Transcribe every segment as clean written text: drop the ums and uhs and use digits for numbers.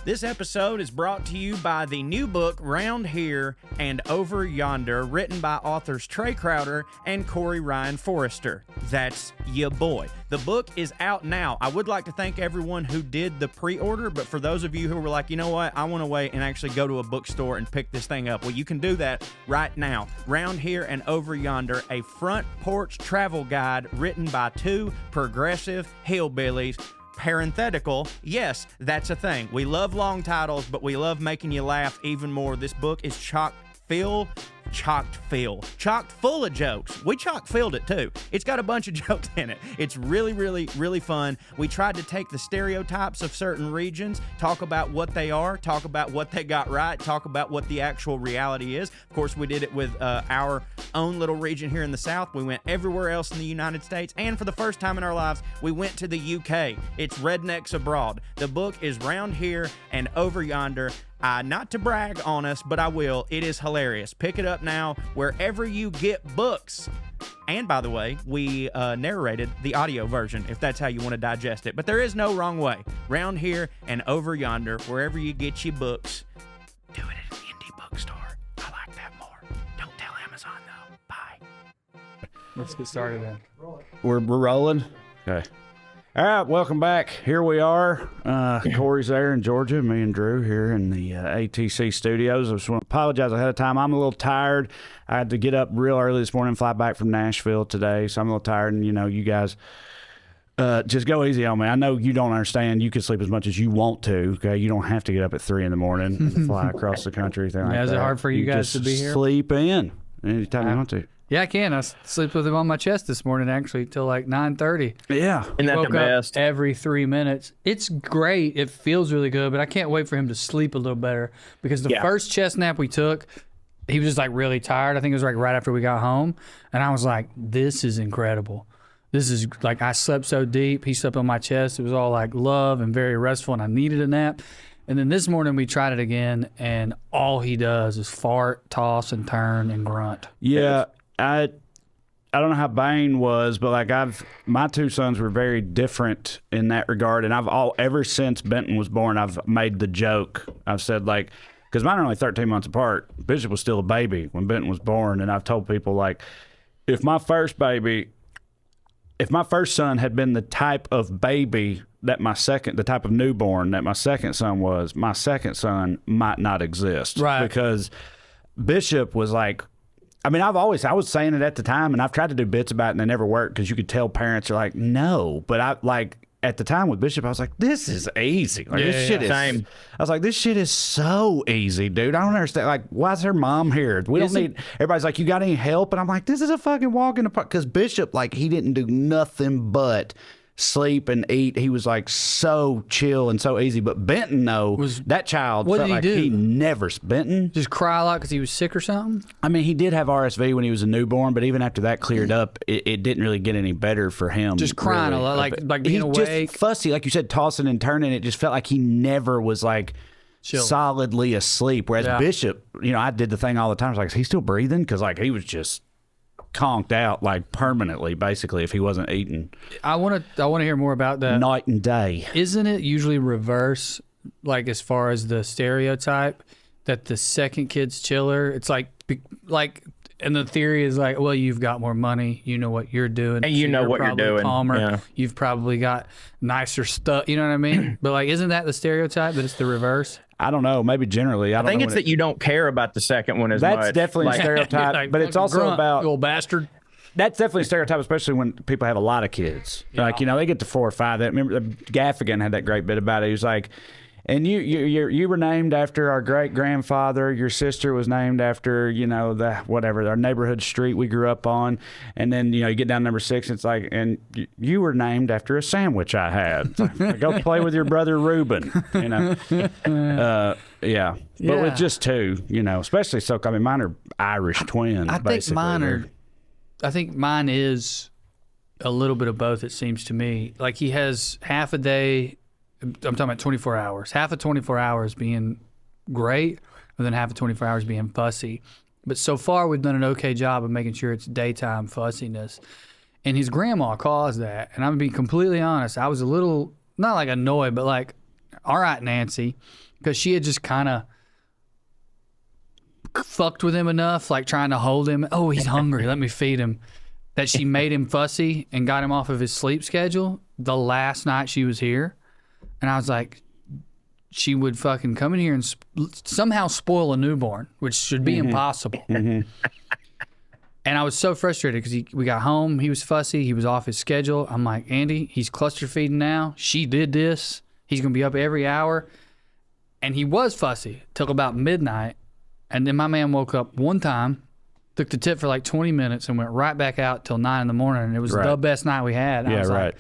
This episode is brought to you by the new book, Round Here and Over Yonder, written by authors Trae Crowder and Corey Ryan Forrester. That's ya boy. The book is out now. I would like to thank everyone who did the pre-order, but for those of you who were like, you know what, I want to wait and actually go to a bookstore and pick this thing up, well, you can do that right now. Round Here and Over Yonder, a front porch travel guide written by two progressive hillbillies. Parenthetical, yes, that's a thing. We love long titles, but we love making you laugh even more. This book is chock full of jokes. We chock-filled it too. It's got a bunch of jokes in it. It's really, really, really fun. We tried to take the stereotypes of certain regions, talk about what they are, talk about what they got right, talk about what the actual reality is. Of course, we did it with our own little region here in the South. We went everywhere else in the United States, and for the first time in our lives, we went to the UK. It's Rednecks Abroad. The book is Round Here and Over Yonder. Not to brag on us, but I will. It is hilarious. Pick it up now wherever you get books. And by the way, we narrated the audio version if that's how you want to digest it. But there is no wrong way. Round Here and Over Yonder, wherever you get your books. Do it at an indie bookstore. I like that more. Don't tell Amazon though. Bye. Let's get started then. We're rolling? Okay. All right, welcome back. Here we are. Corey's there in Georgia, me and Drew here in the ATC studios. I just want to apologize ahead of time. I'm a little tired. I had to get up real early this morning, fly back from Nashville today, so I'm a little tired. And, you guys, just go easy on me. I know you don't understand. You can sleep as much as you want to, okay? You don't have to get up at 3 in the morning and fly across the country. Like that. Is it hard for you guys to be here? Sleep in anytime you want to. Yeah, I can. I slept with him on my chest this morning, actually, till like 9:30. Yeah. Isn't that the best? Every 3 minutes. It's great. It feels really good, but I can't wait for him to sleep a little better because the first chest nap we took, he was just like really tired. I think it was like right after we got home. And I was like, this is incredible. This is like, I slept so deep. He slept on my chest. It was all like love and very restful, and I needed a nap. And then this morning we tried it again, and all he does is fart, toss, and turn and grunt. Yeah. I don't know how Bane was, but like my two sons were very different in that regard, and ever since Benton was born, I've made the joke. I've said like, because mine are only 13 months apart. Bishop was still a baby when Benton was born, and I've told people like, if my first son had been the type of baby that the type of newborn that my second son was, my second son might not exist, right? Because Bishop was like. I mean, I was saying it at the time, and I've tried to do bits about it, and they never work because you could tell parents are like, no. But at the time with Bishop, I was like, this is easy. Like, this shit is. Same. I was like, this shit is so easy, dude. I don't understand. Like, why is her mom here? We don't need. Everybody's like, you got any help? And I'm like, this is a fucking walk in the park. Because Bishop, like, he didn't do nothing but sleep and eat. He was like so chill and so easy. But Benton, that child felt like he never. Benton just cry a lot because he was sick or something. I mean, he did have RSV when he was a newborn, but even after that cleared up, it didn't really get any better for him. Just crying really. A lot, like being awake, just fussy, like you said, tossing and turning. It just felt like he never was like chill. Solidly asleep. Whereas Bishop, I did the thing all the time. I was like, is he still breathing? Because like he was just conked out like permanently, basically, if he wasn't eating. I want to hear more about that. Night and day. Isn't it usually reverse, like as far as the stereotype that the second kid's chiller? It's like, and the theory is like, well, you've got more money, you know what you're doing, and you know what you're doing. Calmer. Yeah. You've probably got nicer stuff. You know what I mean? But like, isn't that the stereotype that it's the reverse? I don't know. Maybe generally. I think it's that you don't care about the second one as much. That's definitely a stereotype, like, but it's also about you old bastard. That's definitely a stereotype, especially when people have a lot of kids. Yeah. Like, they get to 4 or 5. Remember, Gaffigan had that great bit about it. He was like, and you were named after our great grandfather. Your sister was named after our neighborhood street we grew up on. And then you get down number 6, and it's like, and you were named after a sandwich I had. Like, go play with your brother Reuben. Yeah. But with just 2, especially so. I mean, mine are Irish twins. I think mine is a little bit of both. It seems to me like he has half a day. I'm talking about 24 hours. Half of 24 hours being great, and then half of 24 hours being fussy. But so far, we've done an okay job of making sure it's daytime fussiness. And his grandma caused that. And I'm going to be completely honest. I was a little, not like annoyed, but like, all right, Nancy, because she had just kind of fucked with him enough, like trying to hold him. Oh, he's hungry. Let me feed him. That she made him fussy and got him off of his sleep schedule the last night she was here. And I was like, she would fucking come in here and somehow spoil a newborn, which should be impossible. And I was so frustrated because we got home. He was fussy. He was off his schedule. I'm like, Andy, he's cluster feeding now. She did this. He's going to be up every hour. And he was fussy till about midnight. And then my man woke up one time, took the tip for like 20 minutes, and went right back out till 9 in the morning. And it was the best night we had. And I was like,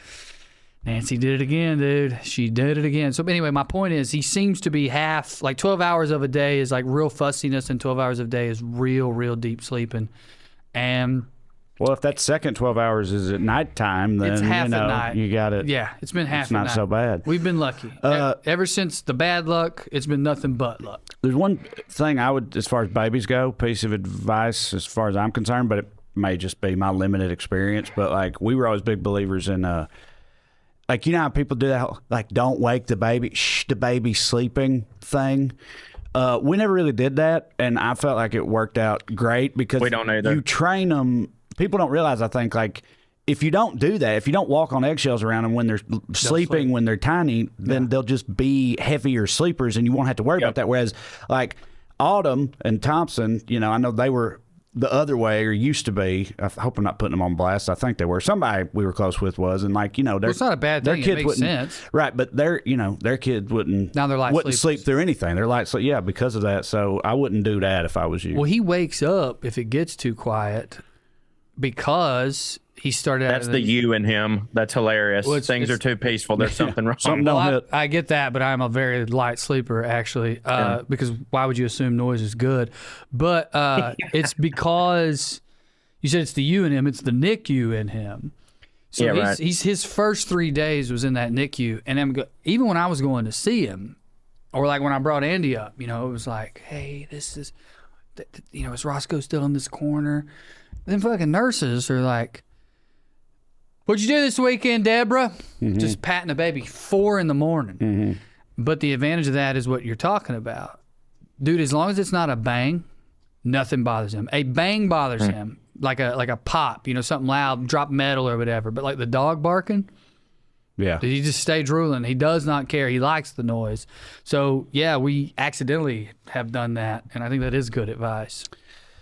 Nancy did it again, dude. She did it again. So anyway, my point is he seems to be half, like 12 hours of a day is like real fussiness, and 12 hours of a day is real deep sleeping. And well, if that second 12 hours is at nighttime, then it's half at night. You got it. Yeah, it's been half It's not at night. so bad. We've been lucky. Ever since the bad luck, it's been nothing but luck. There's one thing I would, as far as babies go, piece of advice as far as I'm concerned, but it may just be my limited experience. But like, we were always big believers in, like, you know how people do that, like, don't wake the baby, the baby sleeping thing. We never really did that, and I felt like it worked out great because We don't either. You train them. People don't realize, I think, like, if you don't do that, if you don't walk on eggshells around them when they're sleeping, when they're tiny, then they'll just be heavier sleepers, and you won't have to worry about that. Whereas, like, Autumn and Thompson, you know, I know they were the other way, or used to be. I hope I'm not putting them on blast. I think they were. Somebody we were close with was, and like, you know, Well, it's not a bad their thing. It kids makes wouldn't, sense. right? But their kids wouldn't. Now they're light wouldn't sleepers. sleep through anything. They're light sleep, yeah, because of that. So I wouldn't do that if I was you. Well, he wakes up if it gets too quiet because he started out That's of the you in him. That's hilarious. Well, Things are too peaceful. There's something wrong. Something don't Well, hit. I get that, but I'm a very light sleeper, actually, because why would you assume noise is good? But it's because you said it's the you in him. It's the NICU in him. So Yeah, right. he's his first 3 days was in that NICU. And even when I was going to see him, or like when I brought Andy up, you know, it was like, hey, this is, you know, is Roscoe still in this corner? Then fucking nurses are like, what'd you do this weekend, Deborah? Just patting a baby 4 in the morning. But the advantage of that is what you're talking about. Dude, as long as it's not a bang, nothing bothers him. A bang bothers him, like a pop, you know, something loud, drop metal or whatever. But like the dog barking, Yeah. he just stay drooling. He does not care. He likes the noise. So, yeah, we accidentally have done that, and I think that is good advice.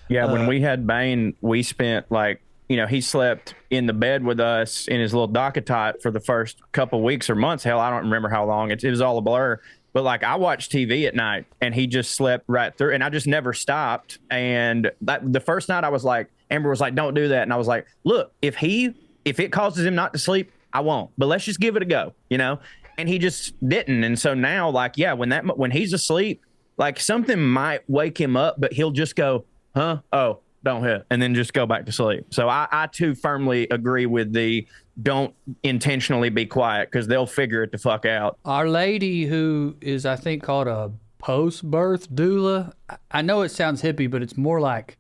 Yeah, when we had Bane, we spent like, you know, he slept in the bed with us in his little dockettot for the first couple weeks or months. Hell, I don't remember how long. It was all a blur. But like, I watched TV at night, and he just slept right through, and I just never stopped. And the first night I was like, Amber was like, don't do that. And I was like, look, if it causes him not to sleep, I won't, but let's just give it a go, you know? And he just didn't. And so now, like, yeah, when he's asleep, like something might wake him up, but he'll just go, huh? Oh, don't hit. And then just go back to sleep. So I too firmly agree with the don't intentionally be quiet, because they'll figure it the fuck out. Our lady, who is, I think, called a post-birth doula, I know it sounds hippie, but it's more like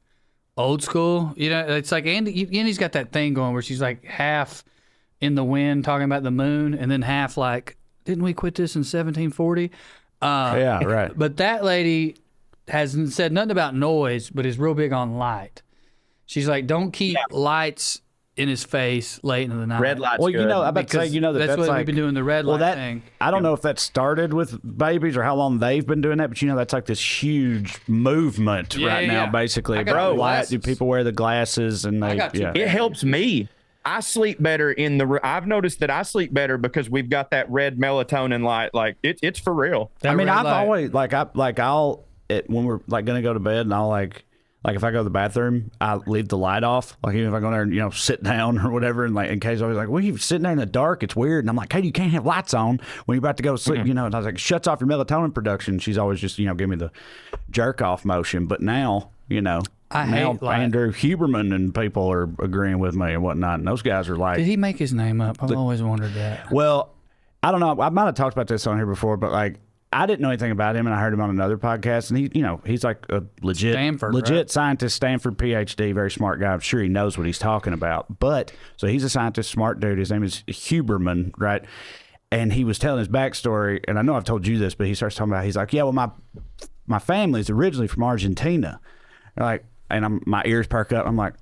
old school. You know, it's like Andy's got that thing going where she's like half in the wind talking about the moon, and then half like, didn't we quit this in 1740? Yeah, right. But that lady hasn't said nothing about noise, but is real big on light. She's like, don't keep lights in his face late into the night. Red lights. Well, you good. know, I bet say, you know, that's what like, we've been doing, the red light thing. I don't know if that started with babies or how long they've been doing that, but you know, that's like this huge movement right now, basically. I got Bro, glasses. people wear the glasses, and they, got two It helps me. I sleep better I've noticed that I sleep better because we've got that red melatonin light. Like it's for real. I mean, red I've light. always when we're like gonna go to bed, and I'll like if I go to the bathroom, I leave the light off. Like even if I go there and, you know, sit down or whatever, and like in case I was like, well, you're sitting there in the dark, it's weird. And I'm like, hey, you can't have lights on when you're about to go to sleep, you know. And I was like, shuts off your melatonin production. She's always just, you know, give me the jerk off motion. But now, you know, I now hate light. Andrew Huberman and people are agreeing with me and whatnot. And those guys are like, Did he make his name up? I've always wondered that. well, I don't know. I might have talked about this on here before, but like, I didn't know anything about him, and I heard him on another podcast, and he, you know, he's like a legit Stanford, scientist, Stanford PhD, very smart guy. I'm sure he knows what he's talking about. But so he's a scientist, smart dude. His name is Huberman, right? And he was telling his backstory, and I know I've told you this, but he starts talking about, he's like, yeah, well, my family's originally from Argentina. Like, and my ears perk up. I'm like,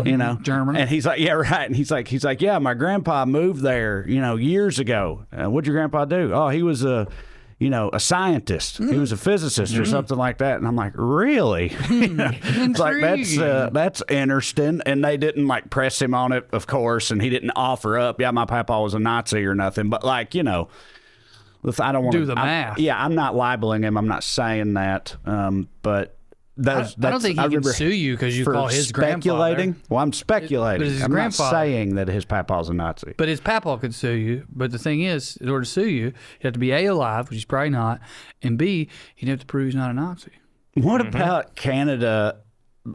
you know, German. And he's like, yeah, right. And he's like, yeah, my grandpa moved there, you know, years ago. What'd your grandpa do? Oh, he was a scientist. He was a physicist or something like that. And I'm like, really? It's like, that's interesting. And they didn't like press him on it, of course. And he didn't offer up, yeah, my papa was a Nazi or nothing. But like, you know, I don't want to do the math. I'm not libeling him. I'm not saying that. But I don't think he can sue you because you call his grandfather. Well, I'm speculating. I'm not saying that his papa's a Nazi. But his papa could sue you. But the thing is, in order to sue you, you have to be A, alive, which he's probably not, and B, you'd have to prove he's not a Nazi. What about Canada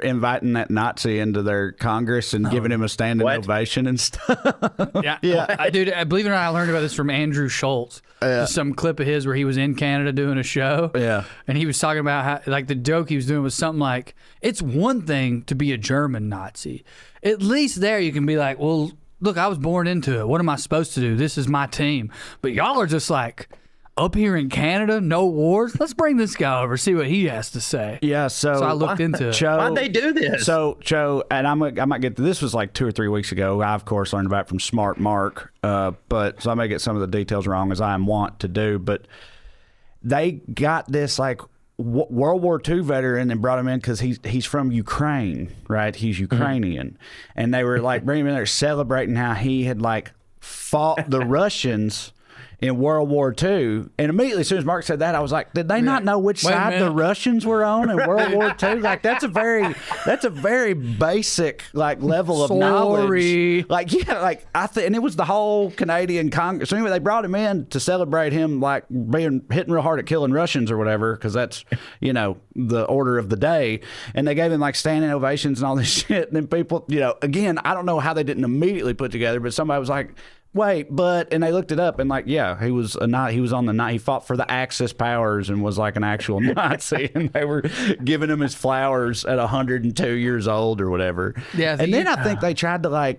inviting that Nazi into their Congress and giving him a standing ovation and stuff? Yeah. Dude, believe it or not, I learned about this from Andrew Schultz. Just some clip of his where he was in Canada doing a show. Yeah. And he was talking about how, like, the joke he was doing was something like, it's one thing to be a German Nazi. At least there you can be like, well, look, I was born into it. What am I supposed to do? This is my team. But y'all are just like, up here in Canada, no wars. Let's bring this guy over, see what he has to say. Yeah, so I looked into it. Why'd they do this? So, and I might get to this. Was like 2 or 3 weeks ago. I of course learned about it from Smart Mark, but so I may get some of the details wrong as I am wont to do. But they got this like World War II veteran and brought him in because he's from Ukraine, right? He's Ukrainian, and they were like bringing him in there celebrating how he had like fought the Russians in World War II. And immediately, as soon as Mark said that, I was like, did they not know which side the Russians were on in World War II? Like, that's a very basic, like, level of knowledge. Like, yeah, like, and it was the whole Canadian Congress. So anyway, they brought him in to celebrate him, like, hitting real hard at killing Russians or whatever, because that's, you know, the order of the day. And they gave him, like, standing ovations and all this shit. And then people, you know, again, I don't know how they didn't immediately put together, but somebody was like, wait, and they looked it up and like, yeah, he was he fought for the Axis powers and was like an actual Nazi, and they were giving him his flowers at 102 years old or whatever. Yeah, and then I think they tried to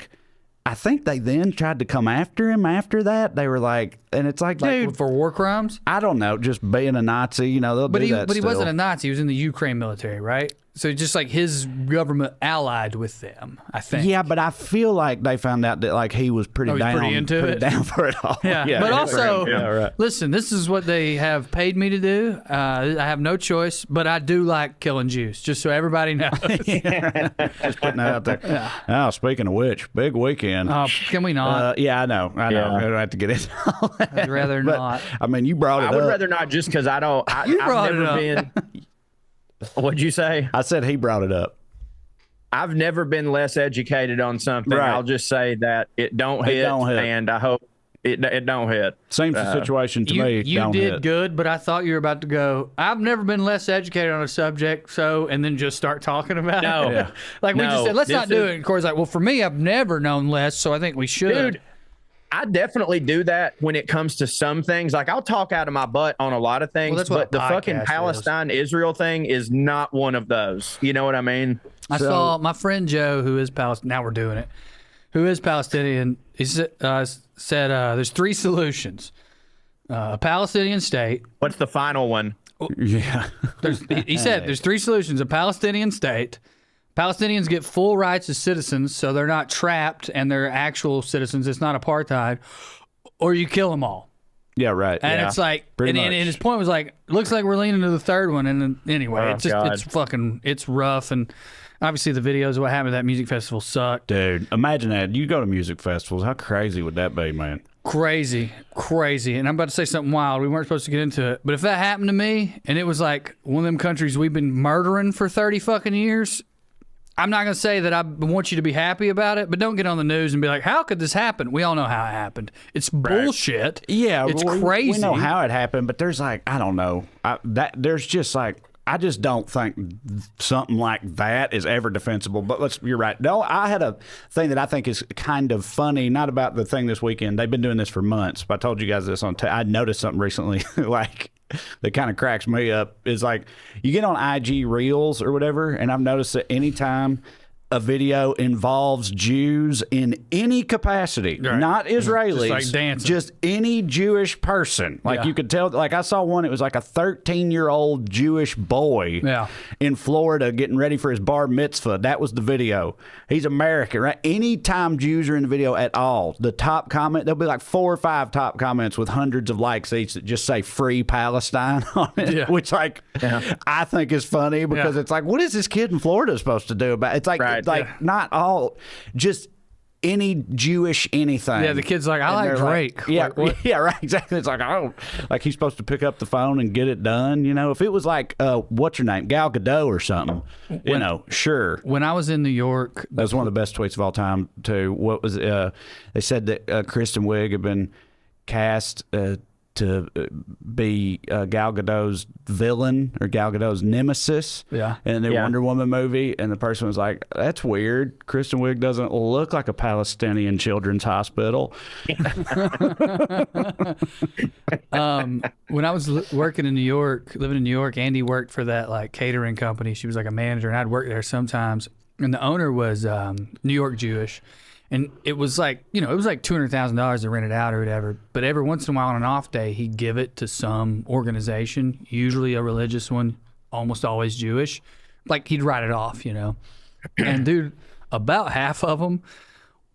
then tried to come after him after that. They were like, and it's like, dude, for war crimes? I don't know, just being a Nazi, you know, they'll do that. But he wasn't a Nazi. He was in the Ukraine military, right? So just like his government allied with them, I think. Yeah, but I feel like they found out that like he was pretty down for it all. Yeah, but also, listen, this is what they have paid me to do. I have no choice, but I do like killing Jews, just so everybody knows. Just putting that out there. Yeah. Oh, speaking of which, big weekend. Can we not? Yeah, I know. I don't have to get into all that. I'd rather not. I mean, you brought it up. I would rather not, just because I don't. I've never been. What'd you say? I said he brought it up. I've never been less educated on something. Right. I'll just say that it don't hit, and I hope it don't hit. Seems the situation to me. You did good, but I thought you were about to go, I've never been less educated on a subject, and then just start talking about it. Yeah. Like we just said, let's not do it. And Corey's like, well, for me, I've never known less, so I think we should. Dude, I definitely do that when it comes to some things. Like, I'll talk out of my butt on a lot of things, but the fucking Palestine-Israel thing is not one of those. You know what I mean? I saw my friend Joe, who is Palestinian. Now we're doing it. Who is Palestinian? He said there's 3 solutions. A Palestinian state. What's the final one? Yeah. He said there's 3 solutions. A Palestinian state. Palestinians get full rights as citizens, so they're not trapped and they're actual citizens. It's not apartheid. Or you kill them all. Yeah, right. And it's like, and his point was like, looks like we're leaning to the third one. And then, anyway, it's rough. And obviously the videos of what happened at that music festival sucked. Dude, imagine that. You go to music festivals. How crazy would that be, man? Crazy. And I'm about to say something wild. We weren't supposed to get into it. But if that happened to me and it was like one of them countries we've been murdering for 30 fucking years, I'm not going to say that I want you to be happy about it, but don't get on the news and be like, how could this happen? We all know how it happened. It's bullshit. Yeah. It's crazy. We know how it happened, but there's like, I don't know. There's just like, I just don't think something like that is ever defensible. But you're right. No, I had a thing that I think is kind of funny, not about the thing this weekend. They've been doing this for months. But I told you guys this I noticed something recently, like, that kind of cracks me up. Is like, you get on IG Reels or whatever, and I've noticed that anytime a video involves Jews in any capacity, not Israelis, just like dancing. just any Jewish person. Like you could tell, like I saw one, it was like a 13-year-old Jewish boy in Florida getting ready for his bar mitzvah. That was the video. He's American, right? Anytime Jews are in the video at all, the top comment, there'll be like 4 or 5 top comments with hundreds of likes each that just say free Palestine on it, which like I think is funny because it's like, what is this kid in Florida supposed to do about it? It's like not all, just any Jewish anything. Yeah, the kid's like, I like Drake. Like, yeah, right, exactly. It's like, oh, like he's supposed to pick up the phone and get it done. You know, if it was like, what's her name, Gal Gadot or something, you know, sure. When I was in New York, that was one of the best tweets of all time too. What was they said that Kristen Wiig had been cast to be Gal Gadot's villain or Gal Gadot's nemesis in the Wonder Woman movie. And the person was like, that's weird. Kristen Wiig doesn't look like a Palestinian children's hospital. When I was working in New York, living in New York, Andy worked for that like catering company. She was like a manager, and I'd work there sometimes. And the owner was New York Jewish. And it was like, you know, it was like $200,000 to rent it out or whatever. But every once in a while on an off day, he'd give it to some organization, usually a religious one, almost always Jewish. Like he'd write it off, you know. And dude, about half of them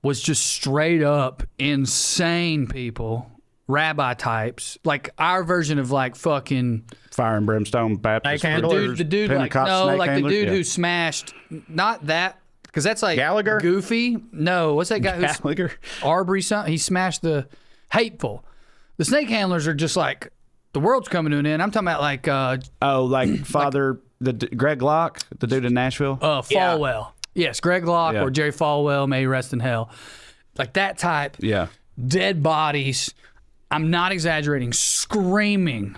was just straight up insane people, rabbi types, like our version of like fucking Fire and Brimstone Baptist. The dude like, no, like the dude who smashed, not that. Because that's like Gallagher? Goofy. No, what's that guy who's Gallagher? Arbery something? He smashed the Hateful. The snake handlers are just like, the world's coming to an end. I'm talking about like Father Greg Locke, the dude in Nashville. Falwell. Yes, Greg Locke or Jerry Falwell, may he rest in hell. Like that type. Yeah. Dead bodies. I'm not exaggerating. Screaming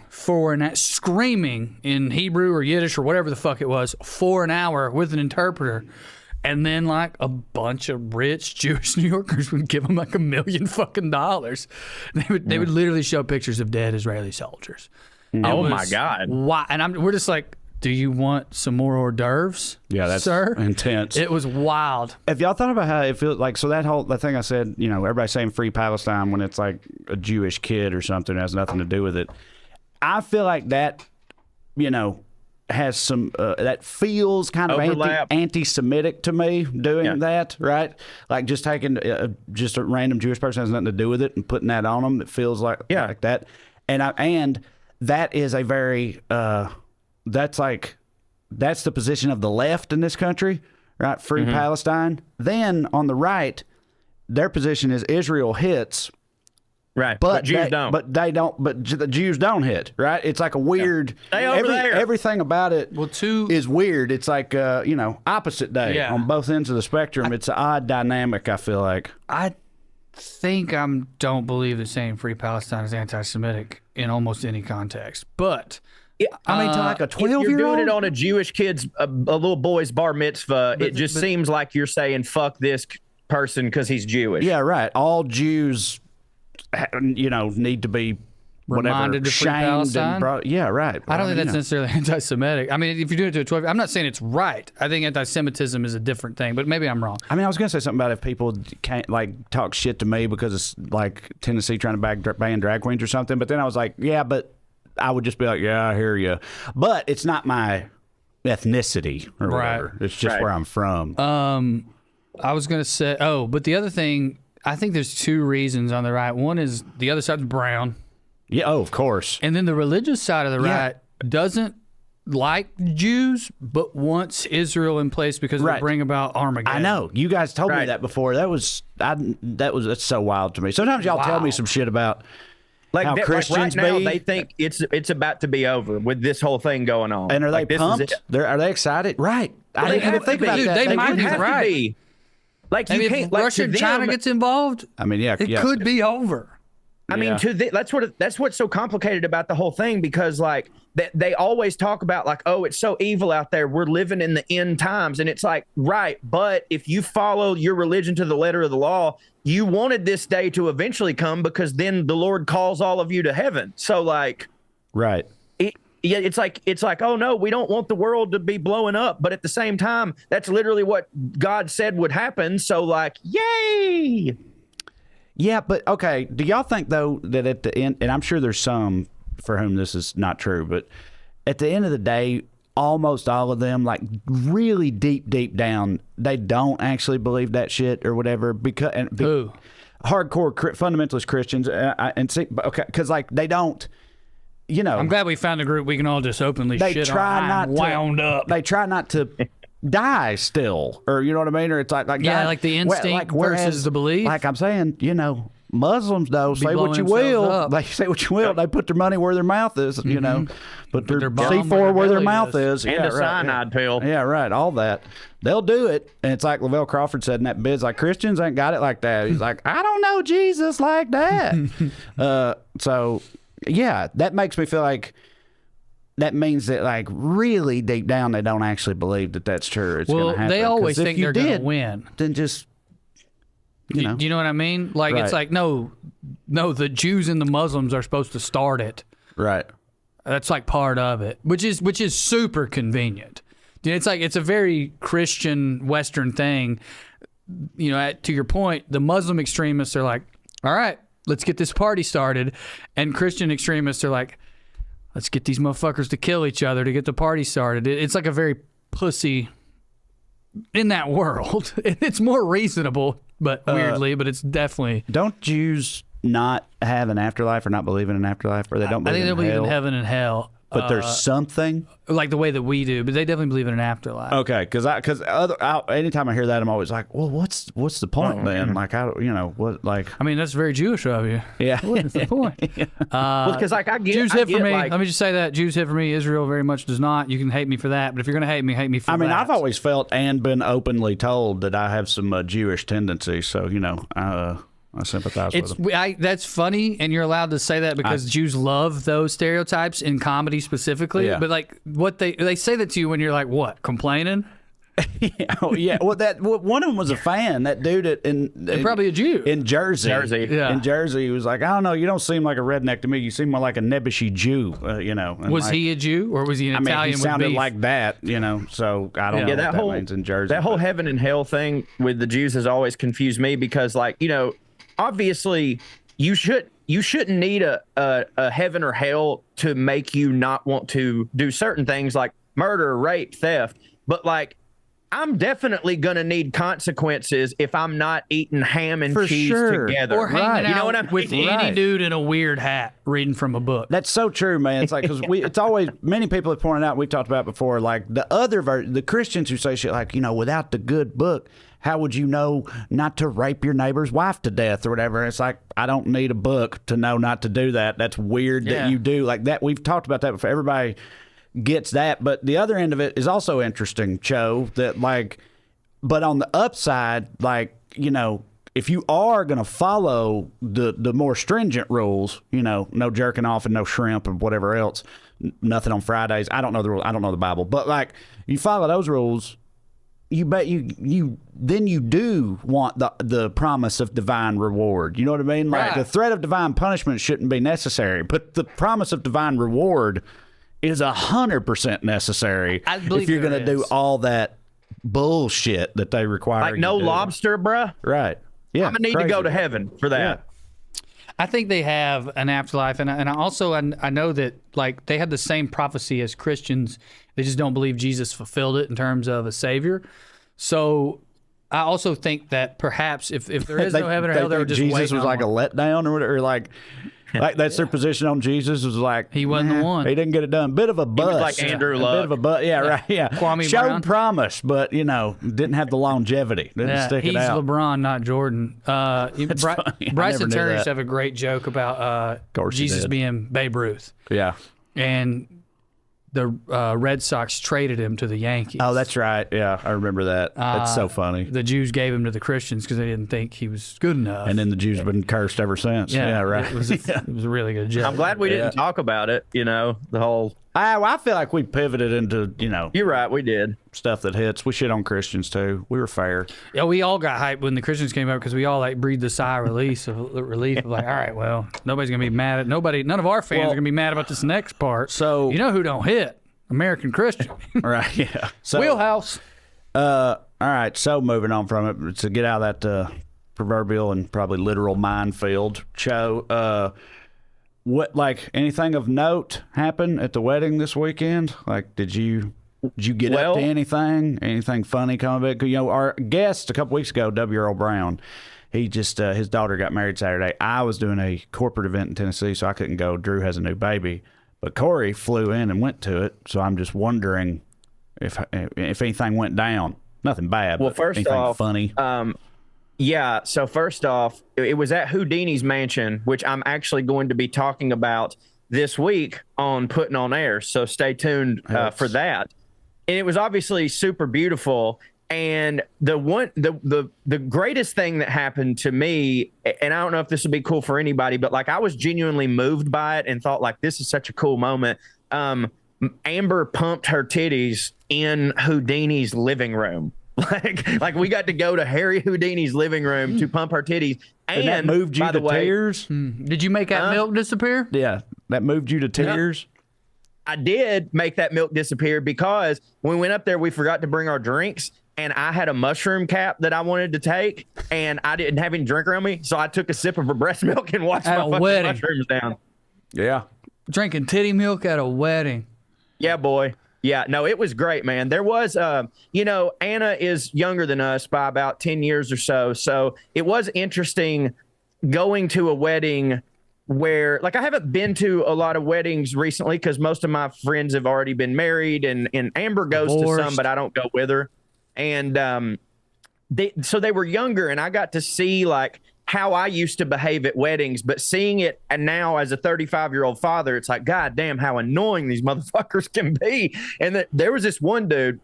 in Hebrew or Yiddish or whatever the fuck it was for an hour with an interpreter. And then, like, a bunch of rich Jewish New Yorkers would give them like $1 million fucking dollars. They would literally show pictures of dead Israeli soldiers. Oh my God! Why? And we're just like, do you want some more hors d'oeuvres? Yeah, that's sir? intense. It was wild. Have y'all thought about how it feels like? So that thing I said, you know, everybody's saying free Palestine when it's like a Jewish kid or something, it has nothing to do with it. I feel like that, you know, has some that feels kind of anti-Semitic to me doing that, right? Like just taking just a random Jewish person has nothing to do with it and putting that on them. It feels like that, and that is a very that's the position of the left in this country, right? Free Palestine. Then on the right, their position is Israel hits. Right, but Jews don't. But they don't. But the Jews don't hit. Right, it's like a weird. Everything about it is weird. It's like you know, opposite day on both ends of the spectrum. It's an odd dynamic. I feel like. I think I don't believe that saying free Palestine is anti-Semitic in almost any context, but. I mean, to like a 12-year-old, you're doing it on a Jewish kid's, a little boy's bar mitzvah. It just seems like you're saying "fuck this" person because he's Jewish. Yeah, right. All Jews, you know, need to be reminded to free Palestine. Yeah, right. I don't think that's necessarily anti-Semitic. I mean, if you do it to a 12, I'm not saying it's right. I think anti-Semitism is a different thing, but maybe I'm wrong. I mean, I was going to say something about if people can't like talk shit to me because it's like Tennessee trying to ban drag queens or something. But then I was like, yeah, but I would just be like, yeah, I hear you. But it's not my ethnicity or whatever. It's just where I'm from. I was going to say, but the other thing, I think there's 2 reasons on the right. One is the other side's brown. Yeah, of course. And then the religious side of the right doesn't like Jews, but wants Israel in place because they bring about Armageddon. I know. You guys told me that before. That's so wild to me. Sometimes y'all tell me some shit about like how Christians right now they think it's about to be over with this whole thing going on. And are they pumped? Are they excited? Right. Well, I didn't even think about that. They might have to be. Like you can't. If Russia and China gets involved, I mean, it could be over. I mean, that's what's so complicated about the whole thing because like they always talk about like, oh, it's so evil out there. We're living in the end times, and it's like right. But if you follow your religion to the letter of the law, you wanted this day to eventually come because then the Lord calls all of you to heaven. So like, right. yeah, it's like, oh no, we don't want the world to be blowing up, but at the same time, that's literally what God said would happen. So like, yay! Yeah, but okay. Do y'all think though that at the end, and I'm sure there's some for whom this is not true, but at the end of the day, almost all of them, like really deep down, they don't actually believe that shit or whatever. Hardcore fundamentalist Christians, and see, okay, because like they don't. You know, I'm glad we found a group we can all just openly shit on. I'm wound up. They try not to die still, or you know what I mean, or it's like yeah, like the instinct versus the belief. Like I'm saying, you know, Muslims though say what you will. They say what you will. They put their money where their mouth is. You know, put their C4 where their mouth is, and a cyanide pill. Yeah, right. All that they'll do it, and it's like Lavelle Crawford said in that biz. Like Christians ain't got it like that. He's like, I don't know Jesus like that. So. Yeah, that makes me feel like that means that, like, really deep down, they don't actually believe that that's true. It's going to happen. They always think they're going to win. Then just, you know. Do you know what I mean? Like, It's like, no, the Jews and the Muslims are supposed to start it. Right. That's like part of it, which is super convenient. It's like it's a very Christian Western thing. You know, to your point, the Muslim extremists are like, all right, let's get this party started. And Christian extremists are like, let's get these motherfuckers to kill each other to get the party started. It's like a very pussy in that world. It's more reasonable, but weirdly, but it's definitely. Don't Jews not have an afterlife or not believe in an afterlife, or they don't believe in hell? I think they believe in heaven and hell. But there's something like the way that we do, but they definitely believe in an afterlife. Okay, because anytime I hear that, I'm always like, well, what's the point then? Like, what? Like, I mean, that's very Jewish of you. Yeah, what's the point? Well, because like Jews hit for me. Like, let me just say that Jews hit for me. Israel very much does not. You can hate me for that, but if you're gonna hate me for that. I mean, I've always felt and been openly told that I have some Jewish tendencies. So I sympathize with them. That's funny, and you're allowed to say that because Jews love those stereotypes in comedy specifically. Yeah. But like, what they say that to you when you're like, what, complaining? Yeah. Well, one of them was a fan. That dude probably a Jew in Jersey. Yeah. In Jersey, he was like, I don't know, you don't seem like a redneck to me. You seem more like a Nebuchadnezzar Jew. Was he a Jew or was he an Italian? He sounded like that. So I don't know what that means in Jersey. That whole heaven and hell thing with the Jews has always confused me because, like, obviously, you shouldn't need a heaven or hell to make you not want to do certain things like murder, rape, theft. But like, I'm definitely gonna need consequences if I'm not eating ham and cheese together, or hanging out what I mean? with any dude in a weird hat reading from a book. That's so true, man. It's like because it's always many people have pointed out. We've talked about before, like the Christians who say shit like without the good book, how would you know not to rape your neighbor's wife to death or whatever? And it's like, I don't need a book to know not to do that. That's weird that you do like that. We've talked about that before. Everybody gets that. But the other end of it is also interesting, Cho, that like, but on the upside, like, if you are going to follow the more stringent rules, no jerking off and no shrimp and whatever else, nothing on Fridays. I don't know the rules. I don't know the Bible. But like, you follow those rules, you bet you do want the promise of divine reward. You know what I mean? Like the threat of divine punishment shouldn't be necessary, but the promise of divine reward is 100% necessary if you're going to do all that bullshit that they require. Like no lobster, bruh. Right. Yeah. I'm gonna need to go to heaven for that. Yeah. I think they have an afterlife, and I also know that like they have the same prophecy as Christians. They just don't believe Jesus fulfilled it in terms of a savior. So I also think that perhaps if there is no heaven or hell, they were just Jesus was like a letdown or whatever. Like that's their position on Jesus was like he wasn't the one. He didn't get it done. Bit of a bust. He was like Andrew Luck. Bit of a bust. Yeah, right. Yeah. Kwame Showed Brown. promise, but didn't have the longevity. Didn't stick it out. He's LeBron, not Jordan. Bryson Turner used to have a great joke about Jesus being Babe Ruth. Yeah. And the Red Sox traded him to the Yankees. Oh, that's right. Yeah, I remember that. That's so funny. The Jews gave him to the Christians because they didn't think he was good enough. And then the Jews have been cursed ever since. Yeah, right. It was a really good joke. I'm glad we didn't talk about it, the whole I feel like we pivoted into, You're right, we did. stuff that hits. We shit on Christians too. We were fair. Yeah, we all got hyped when the Christians came out because we all like breathed a sigh of relief of like, all right, well, nobody's gonna be mad at none of our fans are gonna be mad about this next part. So you know who don't hit? American Christian. Right, yeah. So Wheelhouse. all right, so moving on from it to get out of that proverbial and probably literal minefield, Cho, what, like, anything of note happen at the wedding this weekend? Like, did you get up to anything funny come of it? Our guest a couple weeks ago, W. Earl Brown, he just his daughter got married Saturday. I was doing a corporate event in Tennessee, so I couldn't go. Drew has a new baby, but Corey flew in and went to it. So I'm just wondering if anything went down. Nothing bad. Well, but first anything off, funny. Yeah. So first off, it was at Houdini's mansion, which I'm actually going to be talking about this week on Putting on Air. So stay tuned for that. And it was obviously super beautiful. And the greatest thing that happened to me, and I don't know if this would be cool for anybody, but like I was genuinely moved by it and thought like this is such a cool moment. Amber pumped her titties in Houdini's living room. Like we got to go to Harry Houdini's living room to pump her titties. And that moved you to tears? Did you make that milk disappear? Yeah, that moved you to tears? I did make that milk disappear because when we went up there, we forgot to bring our drinks. And I had a mushroom cap that I wanted to take, and I didn't have any drink around me. So I took a sip of her breast milk and watched my fucking mushrooms down. Yeah. Drinking titty milk at a wedding. Yeah, boy. Yeah, no, it was great, man. There was, Anna is younger than us by about 10 years or so. So it was interesting going to a wedding where, like, I haven't been to a lot of weddings recently because most of my friends have already been married, and Amber goes to some, but I don't go with her. And so they were younger, and I got to see, like, how I used to behave at weddings, but seeing it and now as a 35-year-old father, it's like, God damn, how annoying these motherfuckers can be. And there was this one dude,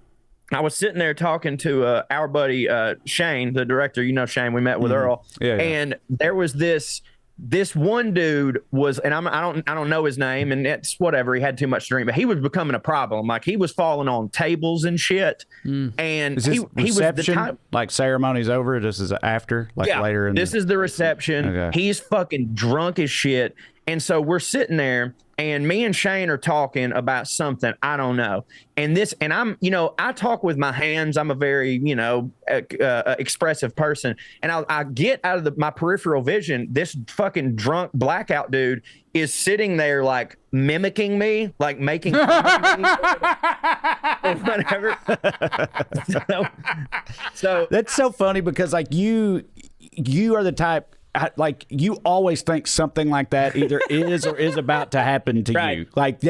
I was sitting there talking to our buddy Shane, the director. Shane, we met with Earl. Yeah. And there was this one dude was, and I don't know his name, and it's whatever. He had too much to drink, but he was becoming a problem. Like he was falling on tables and shit. And he was the type, like ceremony's over. This is after, like later. This is the reception. Okay. He's fucking drunk as shit. And so we're sitting there, and me and Shane are talking about something I don't know. And I'm, I talk with my hands. I'm a very, expressive person. And I get out of my peripheral vision, this fucking drunk blackout dude is sitting there like mimicking me, like making fun of me or whatever. so that's so funny because like you are the type. Like you always think something like that either is or is about to happen to you. Like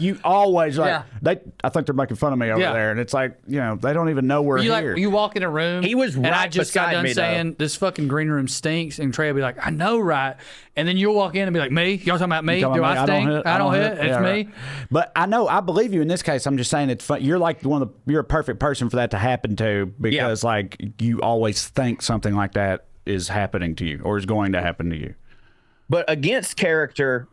you always I think they're making fun of me over there, and it's like they don't even know we're here. Like, you walk in a room. He was right, and I just got done saying this fucking green room stinks, and Trae will be like, I know, right? And then you'll walk in and be like, me? Y'all talking about me? Do I stink? I don't hit. It's me. Right. But I know I believe you in this case. I'm just saying it's fun. You're like you're a perfect person for that to happen to because like you always think something like that is happening to you or is going to happen to you. But against character,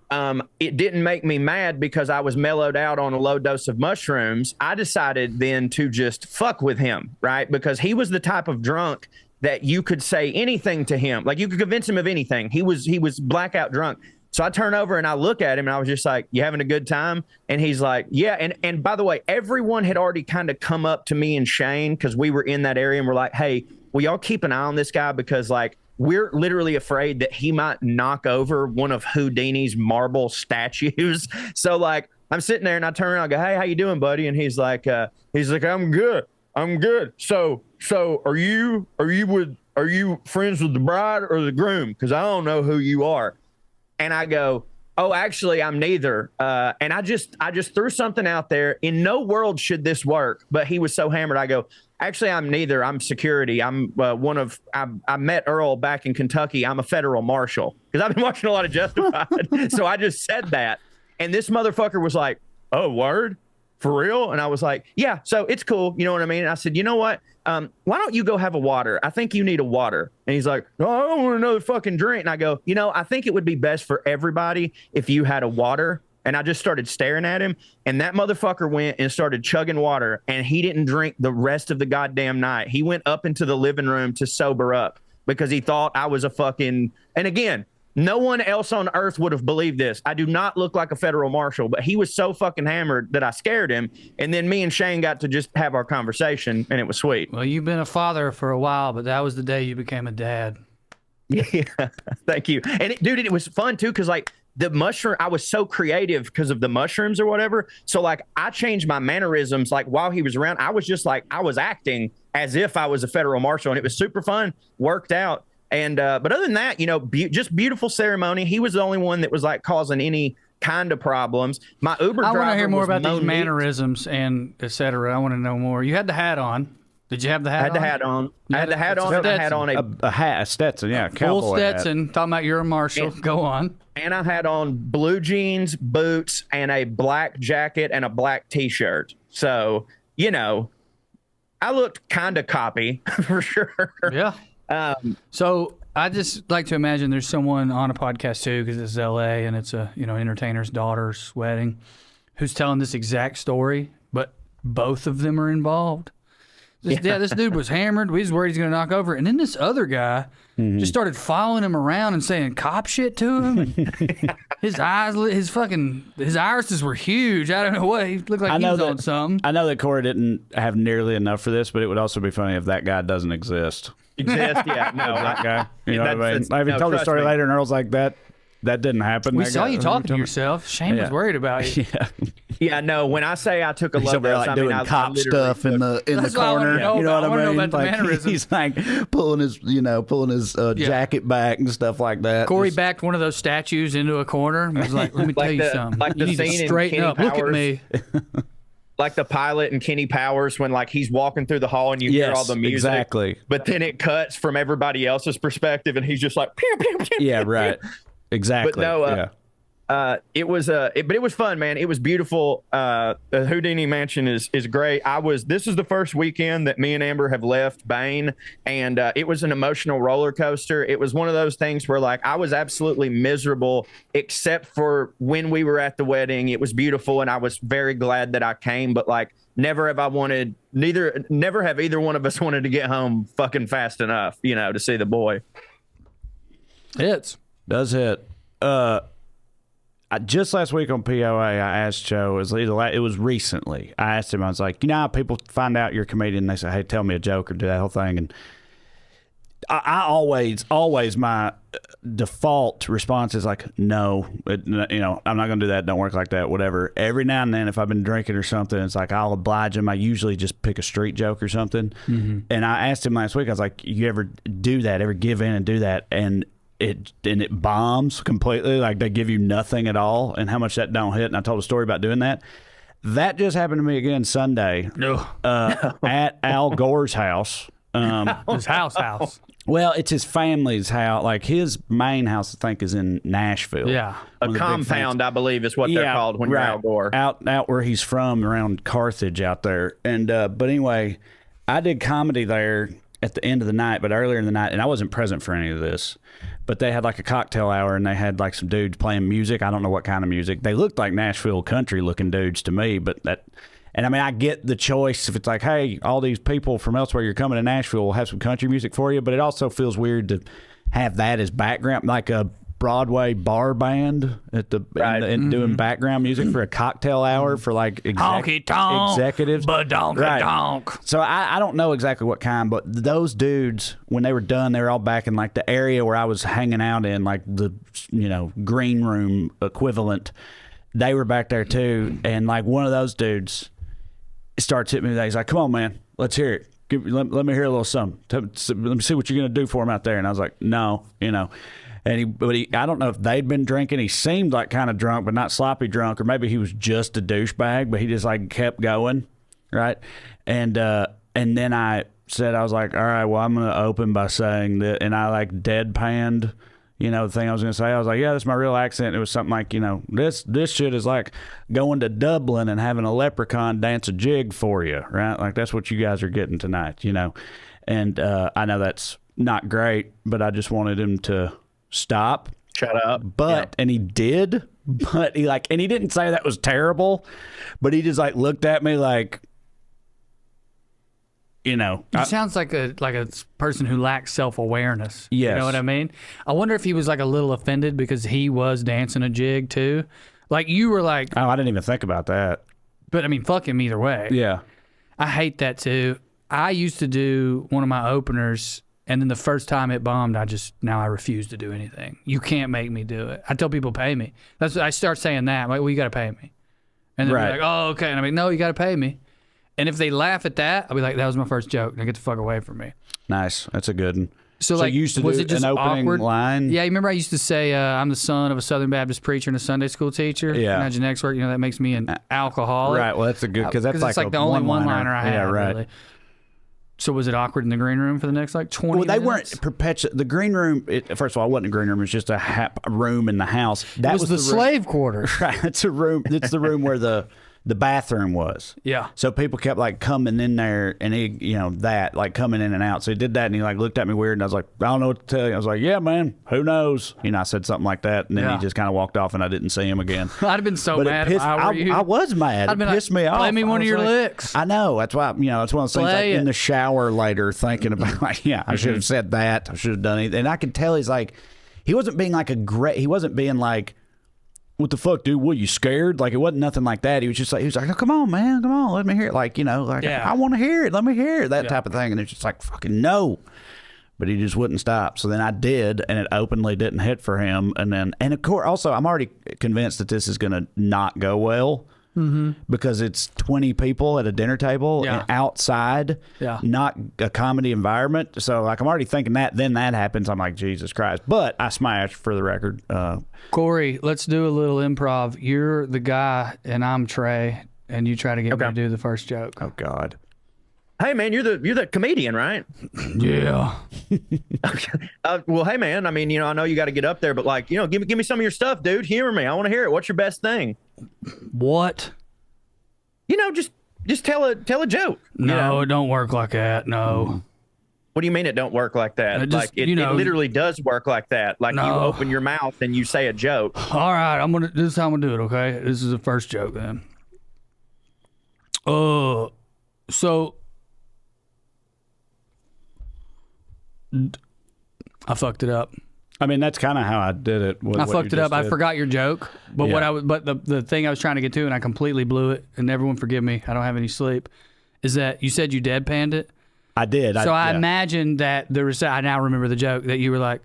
it didn't make me mad because I was mellowed out on a low dose of mushrooms. I decided then to just fuck with him, right? Because he was the type of drunk that you could say anything to him. Like you could convince him of anything. He was blackout drunk. So I turn over and I look at him and I was just like, you having a good time? And he's like, yeah. And by the way, everyone had already kind of come up to me and Shane because we were in that area and we're like, hey, will y'all keep an eye on this guy? Because like, we're literally afraid that he might knock over one of Houdini's marble statues. So like, I'm sitting there and I turn around and go, hey, how you doing, buddy? And he's like, I'm good. So are you friends with the bride or the groom? Because I don't know who you are. And I go, oh, actually, I'm neither. And I just threw something out there. In no world should this work. But he was so hammered. I go, actually, I'm neither. I'm security. I'm I met Earl back in Kentucky. I'm a federal marshal because I've been watching a lot of Justified. So I just said that. And this motherfucker was like, oh, word? For real? And I was like, yeah, so it's cool. You know what I mean? And I said, you know what? Why don't you go have a water? I think you need a water. And he's like, no, I don't want another fucking drink. And I go, I think it would be best for everybody if you had a water. and I just started staring at him, and that motherfucker went and started chugging water, and he didn't drink the rest of the goddamn night. He went up into the living room to sober up because he thought I was a fucking, and again, no one else on earth would have believed this. I do not look like a federal marshal, but he was so fucking hammered that I scared him. And then me and Shane got to just have our conversation, and it was sweet. Well, you've been a father for a while, but that was the day you became a dad. Yeah, thank you. And dude, it was fun too, because like the mushroom, I was so creative because of the mushrooms or whatever. So like I changed my mannerisms. Like while he was around, I was just like, I was acting as if I was a federal marshal, and it was super fun, worked out. And but other than that, you know, just beautiful ceremony. He was the only one that was like causing any kind of problems. My Uber driver. I want to hear more about these Monique. mannerisms and et cetera. I want to know more. You had the hat on. Did you have the hat on? I had the hat on. I had the hat on. And I had on a hat, a Stetson, yeah, full cowboy Stetson. hat. Talking about you're a marshal. Go on. And I had on blue jeans, boots, and a black jacket and a black T-shirt. So, you know, I looked kind of coppy for sure. Yeah. So I just like to imagine there's someone on a podcast too, because it's LA and it's a entertainer's daughter's wedding, who's telling this exact story, but both of them are involved. This dude was hammered. We was worried he's going to knock over. And then this other guy just started following him around and saying cop shit to him. And his irises were huge. I don't know what. He looked like he was on something. I know that Corey didn't have nearly enough for this, but it would also be funny if that guy doesn't exist. Yeah, no. That guy. You know what I mean? If he no, told the trust story me. later and Earl's like, that didn't happen. We That saw guy- you talking to yourself. Shane was worried about you. Yeah. Yeah, no. When I say I took a He's load over there, dose, like I mean, doing I cop literally stuff in the That's what I wanna corner. know You know about. what I I wanna mean? know about the Like, mannerisms. he's like pulling his jacket back and stuff like that. Corey Just- backed one of those statues into a corner and was like, let me tell you something. like You the need to scene in straighten Kenny up. Look at Powers. me. like the pilot and Kenny Powers when like he's walking through the hall and you hear all the music. Exactly. But then it cuts from everybody else's perspective and he's just like, pew, pew, pew, Yeah, pew, right. pew. Exactly. But no, yeah. It was but it was fun, man. It was beautiful. The Houdini Mansion is great. This is the first weekend that me and Amber have left Bain, and it was an emotional roller coaster. It was one of those things where like I was absolutely miserable, except for when we were at the wedding. It was beautiful, and I was very glad that I came. But like, never have either one of us wanted to get home fucking fast enough, to see the boy. Does hit. Just last week on POA, I asked Joe, it was recently. I asked him, I was like, how people find out you're a comedian, they say, hey, tell me a joke or do that whole thing. And I always, my default response is like, no, I'm not going to do that. Don't work like that, whatever. Every now and then, if I've been drinking or something, it's like, I'll oblige him. I usually just pick a street joke or something. Mm-hmm. And I asked him last week, I was like, you ever do that, ever give in and do that? And it bombs completely, like they give you nothing at all, and how much that don't hit. And I told a story about doing that. That just happened to me again Sunday at Al Gore's house. His house. Well, it's his family's house. Like his main house, I think, is in Nashville. Yeah, a compound, I believe, is what they're called when you're Al Gore. Out where he's from, around Carthage, out there. And but anyway, I did comedy there at the end of the night, but earlier in the night, and I wasn't present for any of this. But they had like a cocktail hour, and they had like some dudes playing music. I don't know what kind of music. They looked like Nashville country looking dudes to me, but that. And I mean, I get the choice if it's like, hey, all these people from elsewhere, you're coming to Nashville, we'll have some country music for you. But it also feels weird to have that as background, like a Broadway bar band at the and doing background music for a cocktail hour for like executives. Donk. So I don't know exactly what kind, but those dudes, when they were done, they were all back in like the area where I was hanging out in, like the green room equivalent. They were back there too, and like one of those dudes starts hitting me with that. He's like, "Come on, man, let's hear it. Let me hear a little something. Let me see what you're gonna do for him out there." And I was like, "No, And I don't know if they'd been drinking. He seemed like kind of drunk, but not sloppy drunk, or maybe he was just a douchebag. But he just like kept going, right? And then I said, I was like, all right, well, I'm gonna open by saying that, and I like deadpanned, the thing I was gonna say. I was like, yeah, that's my real accent. It was something like, this shit is like going to Dublin and having a leprechaun dance a jig for you, right? Like that's what you guys are getting tonight, And I know that's not great, but I just wanted him to stop. shut up. But and he did, but he and he didn't say that was terrible, but he just looked at me like, He sounds like a person who lacks self-awareness. Yes. You know what I mean? I wonder if he was a little offended because he was dancing a jig too. You were like, oh, I didn't even think about that. But I mean, fuck him either way. Yeah. I hate that too. I used to do one of my openers, and then the first time it bombed, now I refuse to do anything. You can't make me do it. I tell people, pay me. I start saying that. I'm like, well, you got to pay me. And then they're like, oh, okay. And I'm like, no, you got to pay me. And if they laugh at that, I'll be like, that was my first joke. Now get the fuck away from me. Nice. That's a good one. So you used to was do it just an opening awkward? line? Yeah, you remember I used to say, I'm the son of a Southern Baptist preacher and a Sunday school teacher. Yeah. Imagine next work, that makes me an alcoholic. Right. Well, that's a good, because that's it's the only one-liner I had. Yeah, right. Really. So was it awkward in the green room for the next 20 Well, they minutes? weren't perpetual. The green room, first of all, it wasn't a green room. It was just a room in the house. That was the slave quarters. Right. It's a room. It's the room where the bathroom was. Yeah. So people kept coming in there, and he, coming in and out. So he did that, and he looked at me weird, and I was like, I don't know what to tell you. I was like, yeah, man, who knows? I said something like that, and then he just kind of walked off, and I didn't see him again. I'd have been so mad if I were you. I was mad. I'd been it pissed me off. Play me one of your like, licks. I know. That's why. It's one of those things. In the shower later, thinking about I should have said that. I should have done it. And I could tell he wasn't being he wasn't being what the fuck, dude? What, you scared? It wasn't nothing like that. He was just he was like, oh, come on, man, come on, let me hear it. I want to hear it. Let me hear it. That type of thing. And it's just fucking no. But he just wouldn't stop. So then I did, and it openly didn't hit for him. And of course, also, I'm already convinced that this is going to not go well. Because it's 20 people at a dinner table and outside, not a comedy environment. So I'm already thinking that. Then that happens. I'm like, Jesus Christ. But I smashed, for the record. Corey, let's do a little improv. You're the guy and I'm Trae, and you try to get me to do the first joke. Oh God. Hey man, you're the comedian, right? Yeah. Okay. Well, hey man, I mean, I know you got to get up there, but give me some of your stuff, dude. Humor me. I want to hear it. What's your best thing? What? Just tell a joke. No, it don't work like that. No. What do you mean it don't work like that? It literally does work like that. You open your mouth and you say a joke. All right, this is how I'm gonna do it. Okay, this is the first joke then. So I fucked it up. I mean, that's kind of how I did it. I fucked it up. I forgot your joke, but the thing I was trying to get to, and I completely blew it. And everyone forgive me. I don't have any sleep. Is that you said you deadpanned it? I did. So I imagine that I now remember the joke that you were like,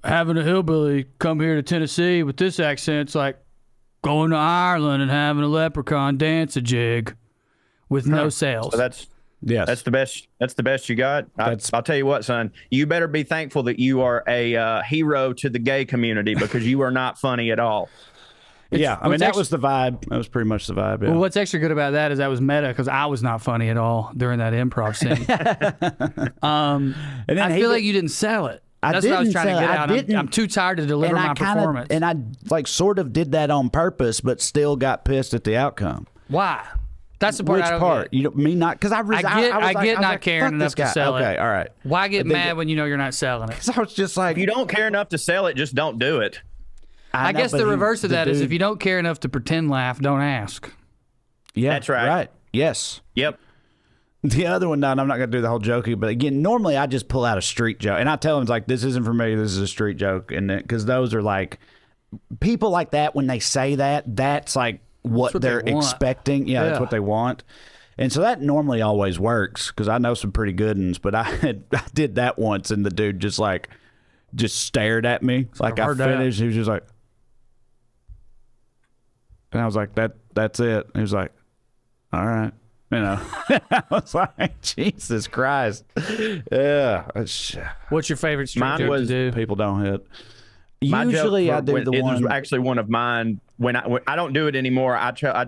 having a hillbilly come here to Tennessee with this accent, it's like going to Ireland and having a leprechaun dance a jig with no sales. So that's the best. That's the best you got. I'll tell you what, son. You better be thankful that you are a hero to the gay community, because you are not funny at all. I mean, that was the vibe. That was pretty much the vibe. Yeah. Well, what's extra good about that is that was meta, because I was not funny at all during that improv scene. And then I feel like you didn't sell it. That's what I was trying to get out. I'm too tired to deliver my performance. And I sort of did that on purpose, but still got pissed at the outcome. Why? That's the part. Which part? Get. You don't mean not because I get not caring enough to sell it. Okay, all right. Why get mad when you know you're not selling it? Because I was just like, if you don't care enough to sell it, just don't do it. I guess the reverse of that is if you don't care enough to pretend laugh, don't ask. Yeah, that's right. Right. Yes. Yep. The other one, I'm not going to do the whole joking, but again, normally I just pull out a street joke, and I tell them this isn't for me. This is a street joke, and because those are people like that when they say that's what they're expecting. Yeah, that's what they want. And so that normally always works because I know some pretty good ones, but I did that once and the dude just stared at me. I finished. He was just like, and I was like, that's it. He was like, all right. I was like, Jesus Christ. Yeah. What's your favorite street joke to do? People don't hit. Usually I do the one. It was actually one of mine. When I don't do it anymore.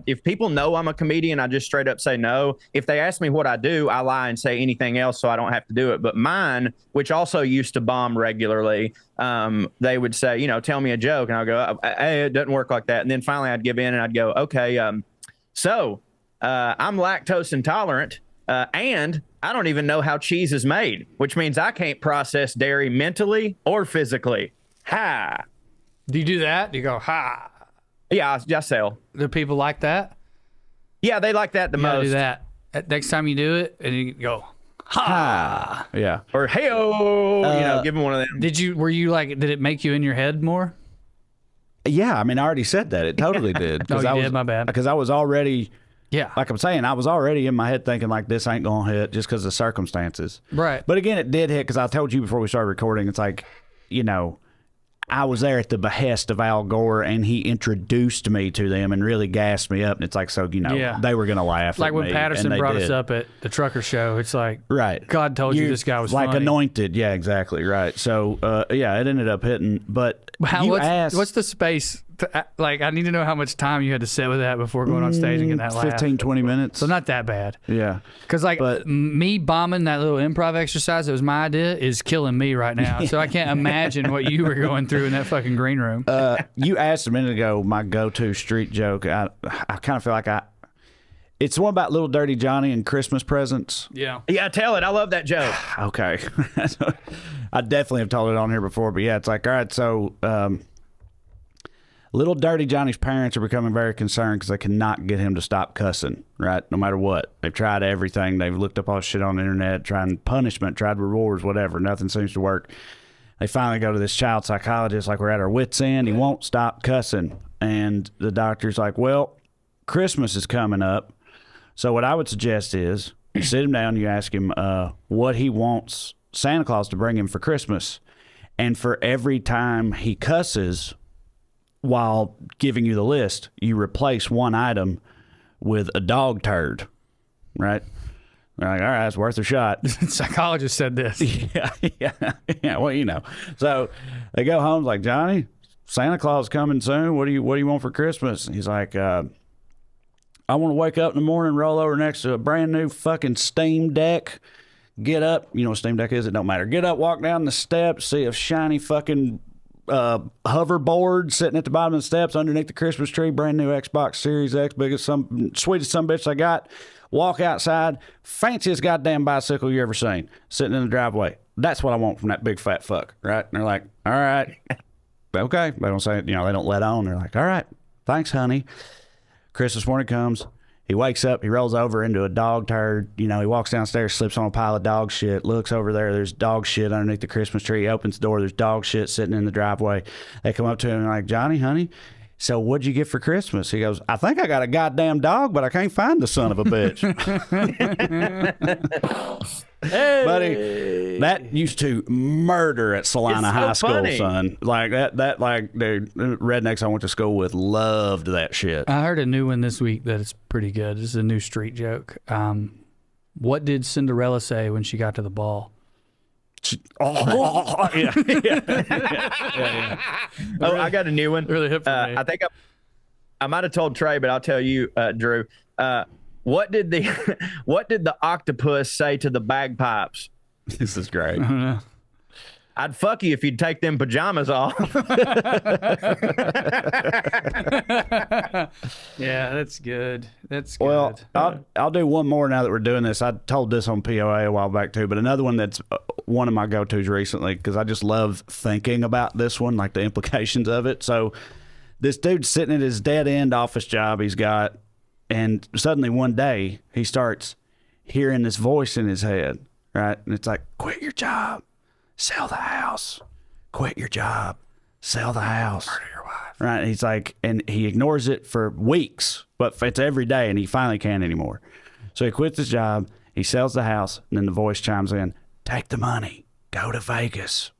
If people know I'm a comedian, I just straight up say no. If they ask me what I do, I lie and say anything else so I don't have to do it. But mine, which also used to bomb regularly, they would say, tell me a joke. And I'll go, hey, it doesn't work like that. And then finally I'd give in and I'd go, okay, I'm lactose intolerant. And I don't even know how cheese is made, which means I can't process dairy mentally or physically. Ha! Do you do that? Do you go, ha? Yeah, I sell. Do people like that? Yeah, they like that the You gotta most. do that. Next time you do it, and you go, Ha. Yeah. Or hey-o, give them one of them. did it make you in your head more? Yeah. I mean, I already said that. It totally did. Oh, you I was, did? My bad. Because I was already, Yeah. like I'm saying, I was already in my head thinking like this ain't going to hit just because of circumstances. Right. But again, it did hit because I told you before we started recording, it's like, I was there at the behest of Al Gore, and he introduced me to them and really gassed me up. And it's like, so, Yeah. they were going to laugh like at when me, Patterson and they brought us did. up at the trucker show, it's like, Right. God told you this guy was like funny. anointed. Yeah, exactly. Right. So, it ended up hitting. But what's the space? I need to know how much time you had to sit with that before going on stage and getting that laugh. 15, 20 minutes. So not that bad. Yeah. Because me bombing that little improv exercise that was my idea is killing me right now. So I can't imagine what you were going through in that fucking green room. You asked a minute ago my go-to street joke. I kind of feel like it's the one about Little Dirty Johnny and Christmas presents. Yeah. Yeah, tell it. I love that joke. Okay. I definitely have told it on here before, but yeah, it's like, all right, so Little Dirty Johnny's parents are becoming very concerned because they cannot get him to stop cussing, right? No matter what. They've tried everything. They've looked up all shit on the internet, tried punishment, tried rewards, whatever. Nothing seems to work. They finally go to this child psychologist, like we're at our wits' end. He won't stop cussing. And the doctor's like, well, Christmas is coming up. So what I would suggest is you sit him down, you ask him what he wants Santa Claus to bring him for Christmas. And for every time he cusses while giving you the list, you replace one item with a dog turd, right? They're like, all right, it's worth a shot. Psychologist said this. Yeah. Well, So they go home like, Johnny, Santa Claus is coming soon. What do you want for Christmas? And he's like, I want to wake up in the morning, roll over next to a brand new fucking Steam Deck. Get up. You know what Steam Deck is? It don't matter. Get up, walk down the steps, see a shiny fucking hoverboard sitting at the bottom of the steps underneath the Christmas tree, brand new Xbox Series X, sweetest some bitch I got. Walk outside, fanciest goddamn bicycle you ever seen, sitting in the driveway. That's what I want from that big fat fuck, right? And they're like, all right, okay. They don't say, they don't let on. They're like, all right, thanks, honey. Christmas morning comes. He wakes up, he rolls over into a dog turd. He walks downstairs, slips on a pile of dog shit, looks over there, there's dog shit underneath the Christmas tree. He opens the door, there's dog shit sitting in the driveway. They come up to him and like, Johnny, honey, so what'd you get for Christmas? He goes, I think I got a goddamn dog, but I can't find the son of a bitch. Hey. Buddy, that used to murder at Salina High School, funny. son. Like that, like the rednecks I went to school with loved that shit. I heard a new one this week that is pretty good. This is a new street joke. What did Cinderella say when she got to the ball? Oh, yeah. Oh, I got a new one. Really hip for me. I think I might have told Trae, but I'll tell you, Drew. What did the octopus say to the bagpipes? This is great. I'd fuck you if you'd take them pajamas off. Yeah, that's good. That's good. Well, I'll do one more now that we're doing this. I told this on POA a while back too, but another one that's one of my go-tos recently because I just love thinking about this one, like the implications of it. So this dude's sitting at his dead-end office job he's got, and suddenly one day he starts hearing this voice in his head, right? And it's like, quit your job, sell the house, quit your job, sell the house. Murder your wife. Right? And he's like, and he ignores it for weeks, but it's every day, and he finally can't anymore. So he quits his job, he sells the house, and then the voice chimes in, take the money, go to Vegas.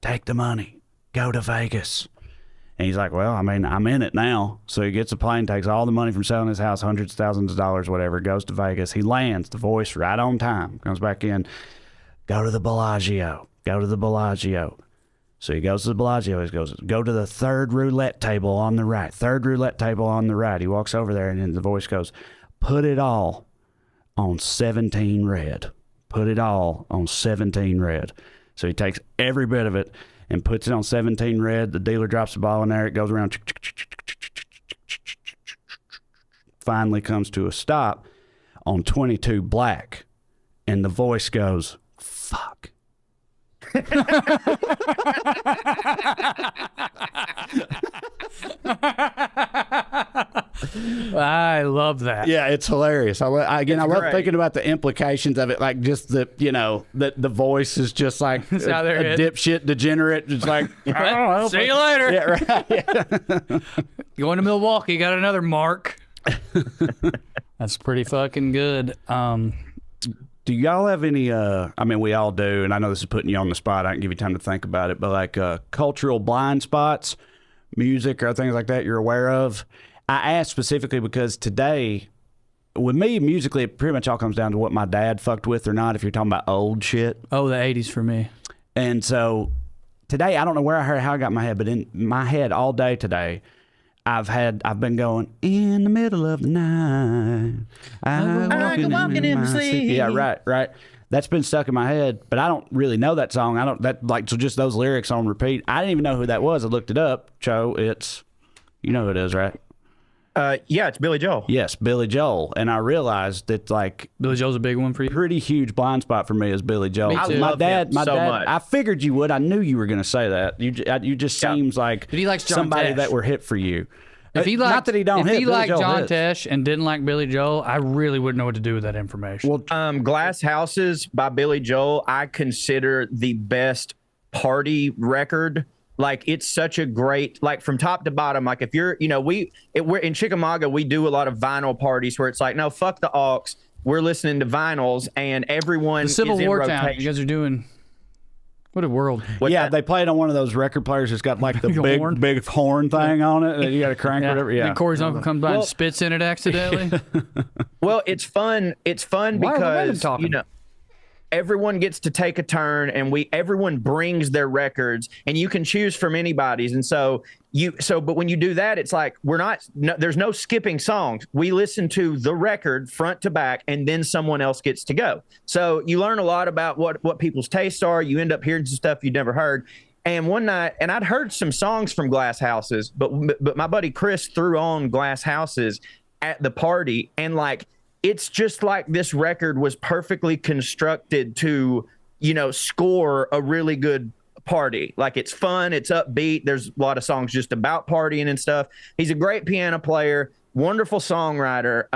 Take the money, go to Vegas. And he's like, well, I mean, I'm in it now. So he gets a plane, takes all the money from selling his house, hundreds of thousands of dollars, whatever, goes to Vegas. He lands, the voice right on time, comes back in, go to the Bellagio, go to the Bellagio. So he goes to the Bellagio. He goes, go to the third roulette table on the right, third roulette table on the right. He walks over there, and then the voice goes, put it all on 17 red. Put it all on 17 red. So he takes every bit of it and puts it on 17 red. The dealer drops the ball in there. It goes around. Finally comes to a stop on 22 black. And the voice goes, fuck. I love that. Yeah, it's hilarious. I love great. thinking about the implications of it. Like just the the voice is just like a dipshit degenerate. It's like I don't know. See you later. Yeah, right. Yeah. Going to Milwaukee, got another mark. That's pretty fucking good. Do y'all have any? I mean, we all do, and I know this is putting you on the spot. I can give you time to think about it, but like cultural blind spots, music or things like that you're aware of. I asked specifically because today, with me, musically, it pretty much all comes down to what my dad fucked with or not, if you're talking about old shit. Oh, the 80s for me. And so today, I don't know where I heard how I got in my head, but in my head all day today, I've been going, in the middle of the night, I'm walking in the sleep. Yeah, right. That's been stuck in my head, but I don't really know that song. So just those lyrics on repeat. I didn't even know who that was. I looked it up. Cho, you know who it is, right? Yeah, it's Billy Joel. Yes, Billy Joel. And I realized that like Billy Joel's a big one for you. Pretty huge blind spot for me is Billy Joel. Me too. My dad. Much. I figured you would. I knew you were going to say that. You just seems like he likes John somebody Tesh. that were hit for you. If he liked, not that he don't hit. If he liked Joel John hits. Tesh and didn't like Billy Joel, I really wouldn't know what to do with that information. Well, Glass Houses by Billy Joel, I consider the best party record. Like, it's such a great, like, from top to bottom. Like, if you're, we're in Chickamauga, we do a lot of vinyl parties where it's like, no, fuck the aux. We're listening to vinyls, and everyone the Civil is in War rotation. town. You guys are doing. What a world. They play it on one of those record players that's got like the big horn thing on it. You got to crank whatever. Yeah. And Corey's uncle comes by and spits in it accidentally. Well, it's fun. It's fun because everyone gets to take a turn, and everyone brings their records, and you can choose from anybody's. And but when you do that, it's like there's no skipping songs. We listen to the record front to back, and then someone else gets to go. So you learn a lot about what people's tastes are. You end up hearing some stuff you'd never heard. And one night, and I'd heard some songs from Glass Houses, but my buddy Chris threw on Glass Houses at the party, and like, it's just like this record was perfectly constructed to, score a really good party. Like, it's fun, it's upbeat. There's a lot of songs just about partying and stuff. He's a great piano player, wonderful songwriter.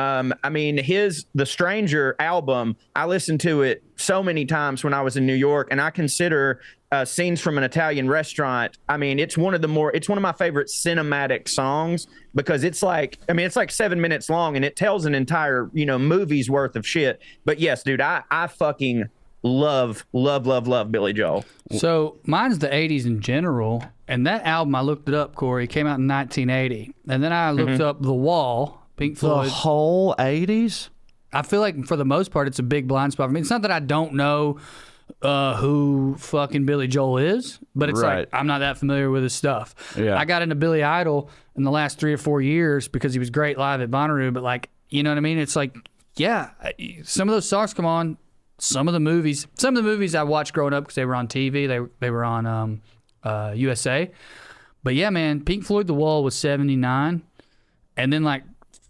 The Stranger album, I listened to it so many times when I was in New York, and I consider Scenes from an Italian Restaurant. I mean, it's one of my favorite cinematic songs because it's like 7 minutes long, and it tells an entire, movie's worth of shit. But yes, dude, I fucking love Billy Joel. So mine's the 80s in general, and that album, I looked it up, Corey, came out in 1980. And then I looked up The Wall, Pink Floyd. The whole 80s? I feel like for the most part, it's a big blind spot for me. It's not that I don't know who fucking Billy Joel is, but it's like I'm not that familiar with his stuff. Yeah. I got into Billy Idol in the last 3 or 4 years because he was great live at Bonnaroo, but like, you know what I mean? It's like, yeah, some of those songs come on. Some of the movies I watched growing up because they were on TV, they were on USA. But yeah, man, Pink Floyd The Wall was 79, and then like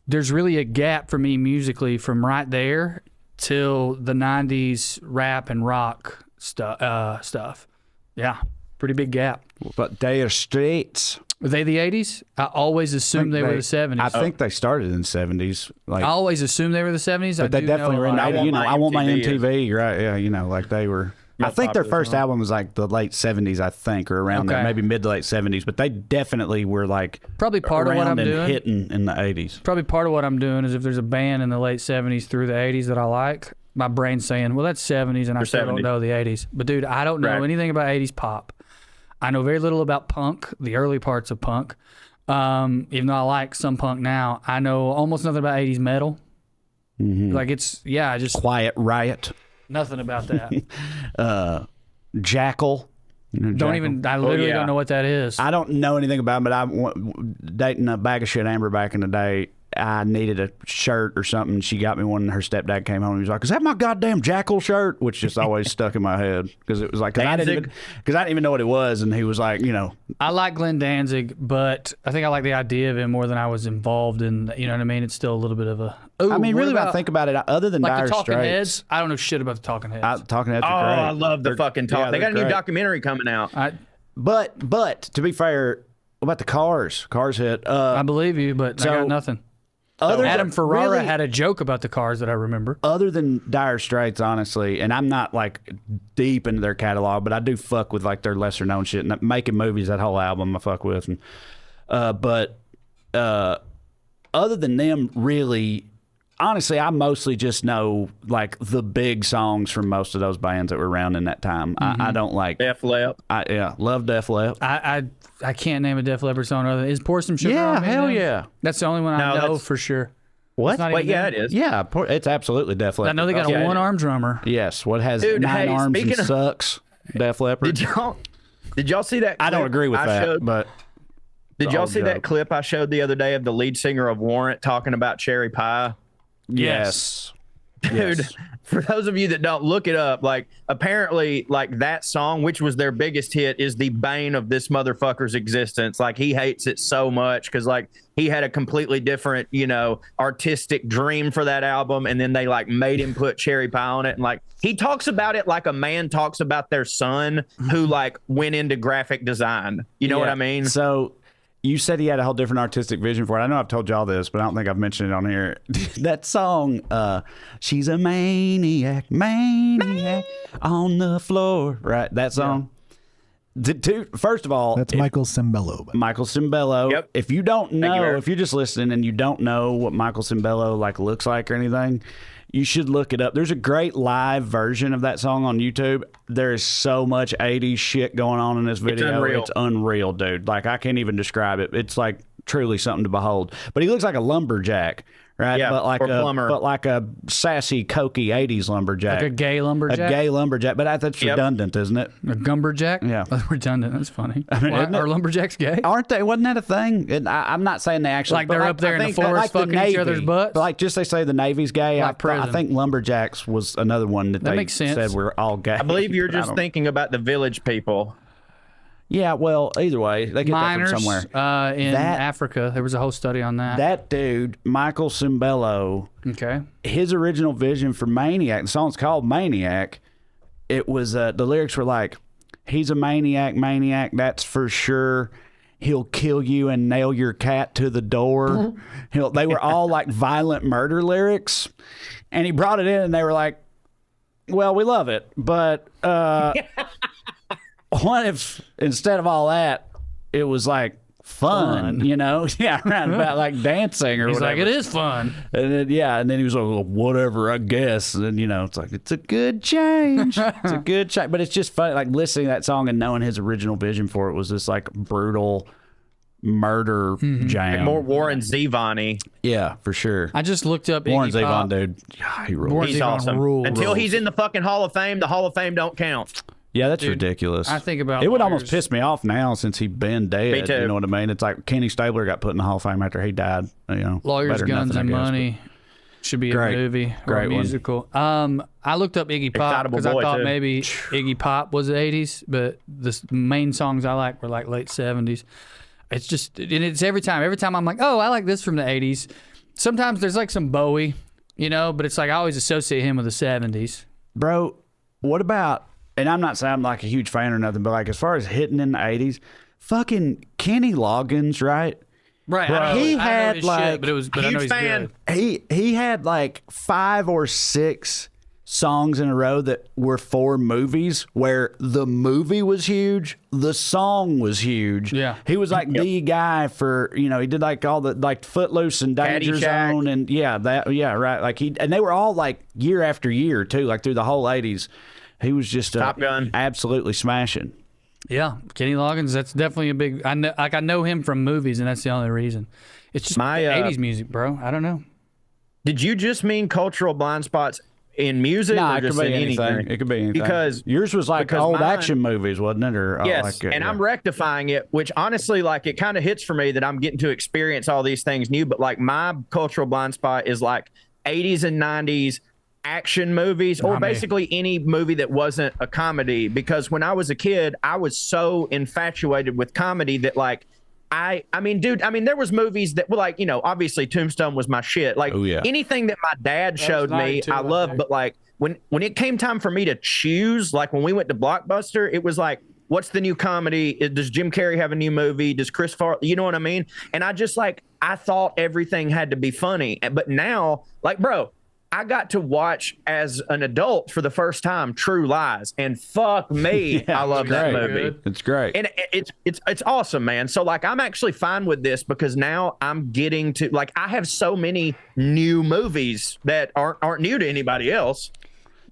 there's really a gap for me musically from right there till the 90s rap and rock stuff. Yeah, pretty big gap. But Dire Straits. Were they the 80s? I always assumed they were the 70s. I think they started in the 70s. Like, I always assumed they were the 70s. But they definitely were in the 80s. I want my MTV, right? Yeah, like they were. I think their first album was like the late 70s, I think, or around there, maybe mid to late 70s. But they definitely were like probably part of what I'm doing. Hitting in the 80s. Probably part of what I'm doing is if there's a band in the late 70s through the 80s that I like, my brain's saying, well, that's 70s, and I still don't know the 80s. But dude, I don't know anything about 80s pop. I know very little about punk, the early parts of punk. Even though I like some punk now, I know almost nothing about 80s metal. Mm-hmm. Like just Quiet Riot. Nothing about that. Jackal. I literally don't know what that is. I don't know anything about it, but I dating a bag of shit Amber back in the day. I needed a shirt or something. She got me one, and her stepdad came home and he was like, "Is that my goddamn Jackal shirt?" Which just always stuck in my head because it was like, because I didn't even know what it was, and he was like, I like Glenn Danzig, but I think I like the idea of him more than I was involved in. You know what I mean? It's still a little bit of a. Ooh, I mean, really, when I think about it, other than like Dire the Talking Straits, Heads, I don't know shit about the Talking Heads. Talking Heads are great. I love the fucking talk. yeah, they got a new great. documentary coming out. But to be fair, what about the Cars? Cars hit. I believe you, but I got nothing. Adam Ferrara had a joke about the Cars that I remember. Other than Dire Straits, honestly, and I'm not like deep into their catalog, but I do fuck with like their lesser known shit. And Making Movies, that whole album I fuck with. And, but other than them, really, honestly, I mostly just know like the big songs from most of those bands that were around in that time. I don't like Def Leppard. Love Def Leppard. I can't name a Def Leppard song other than, is Pour Some Sugar on Me? Hell yeah. That's the only one I know for sure. What? It's not Wait, even yeah, them? it is. Yeah, it's absolutely Def Leppard. I know they got a one-arm drummer. Yes, what has Dude, 9 arms and speaking of- sucks? Def Leppard. Did y'all see that clip I don't agree with that, but did y'all see that joke. clip I showed the other day of the lead singer of Warrant talking about cherry pie? yes. Dude, Yes. for those of you that don't, look it up. Like, apparently, like that song, which was their biggest hit, is the bane of this motherfucker's existence. Like, he hates it so much because, like, he had a completely different, artistic dream for that album, and then they like made him put cherry pie on it. And like, he talks about it like a man talks about their son who like went into graphic design. You know what I mean? So you said he had a whole different artistic vision for it. I know I've told y'all this, but I don't think I've mentioned it on here. That song, "She's a maniac on the floor," right? That song. First of all, That's Michael Cimbello. Michael Cimbello. Yep. If you don't know, very if you're just listening and you don't know what Michael Cimbello like looks like or anything, you should look it up. There's a great live version of that song on YouTube. There is so much 80s shit going on in this video. It's unreal, dude. Like, I can't even describe it. It's like truly something to behold. But he looks like a lumberjack, right? Yeah, but like or plumber. but like a sassy, cokey 80s lumberjack. Like a gay lumberjack? A gay lumberjack. But that's redundant, isn't it? A gumberjack? Yeah. That's redundant. That's funny. isn't it? Are lumberjacks gay? Aren't they? Wasn't that a thing? And I'm not saying they actually. Like but they're up there in the forest fucking each other's butts? Like, just they say the Navy's gay. Like I prison. think lumberjacks was another one that they makes sense. said we're all gay. I believe you're But I just don't- thinking about the Village People. Yeah, well, either way, they get Miners that from somewhere. in Africa. There was a whole study on that. That dude, Michael Cimbello, Okay. his original vision for Maniac, the song's called Maniac. It was, the lyrics were like, "He's a maniac, that's for sure. He'll kill you and nail your cat to the door." They were all like violent murder lyrics. And he brought it in and they were like, "Well, we love it, but what if instead of all that, it was like fun. Yeah, right, about like dancing or He's whatever." like, it is fun. And then, and then he was like, "Well, whatever, I guess." And then, it's like, it's a good change. It's a good change. But it's just funny, like listening to that song and knowing his original vision for it was this like brutal murder jam. More Warren Zevon-y. Yeah, for sure. I just looked up Warren Iggy Pop. Zevon, dude. Yeah, he rules. Warren He's Zevon awesome. rules. Until he's in the fucking Hall of Fame, the Hall of Fame don't count. Yeah, that's ridiculous. I think about it would lawyers. almost piss me off now since he's been dead. Me too. You know what I mean? It's like Kenny Stabler got put in the Hall of Fame after he died. Lawyers, better than Guns, nothing, and I guess, Money should be Great. a movie or Great a one. musical. I looked up Iggy Pop Excitable because I boy, thought too. maybe Iggy Pop was the 80s, but the main songs I like were like late 70s. It's just, and it's every time I'm like, oh, I like this from the 80s. Sometimes there's like some Bowie, but it's like I always associate him with the 70s. Bro, what about, and I'm not saying I'm like a huge fan or nothing, but like as far as hitting in the 80s, fucking Kenny Loggins, right? Right. Bro, he I know had, his like, shit, but I know Huge he's fan. good. He had like 5 or 6 songs in a row that were for movies where the movie was huge, the song was huge. Yeah. He was like the guy for, he did like all the like Footloose and Danger Caddyshack. Zone and right. Like and they were all like year after year too, like through the whole 80s. He was just Top Gun. absolutely smashing. Yeah, Kenny Loggins. That's definitely a big. I know him from movies, and that's the only reason. It's just My, 80s music, bro. I don't know. Did you just mean cultural blind spots in music No, or it could just be in anything. anything? It could be anything. Because yours was like old mine, action movies, wasn't it? Or yes, like, and I'm rectifying it, which honestly, like, it kind of hits for me that I'm getting to experience all these things new. But like, my cultural blind spot is like 80s and 90s action movies, or basically any movie that wasn't a comedy. Because when I was a kid, I was so infatuated with comedy that like, I mean, dude, there was movies that were like, obviously Tombstone was my shit. Like, anything that my dad showed me, I loved. But like, when it came time for me to choose, like when we went to Blockbuster, it was like, what's the new comedy? Does Jim Carrey have a new movie? Does Chris Farley, you know what I mean? And I just like, I thought everything had to be funny. But now, like, bro, I got to watch as an adult for the first time True Lies, and fuck me, I love that movie. It's great, and it's awesome, man. So like, I'm actually fine with this because now I'm getting to like, I have so many new movies that aren't new to anybody else.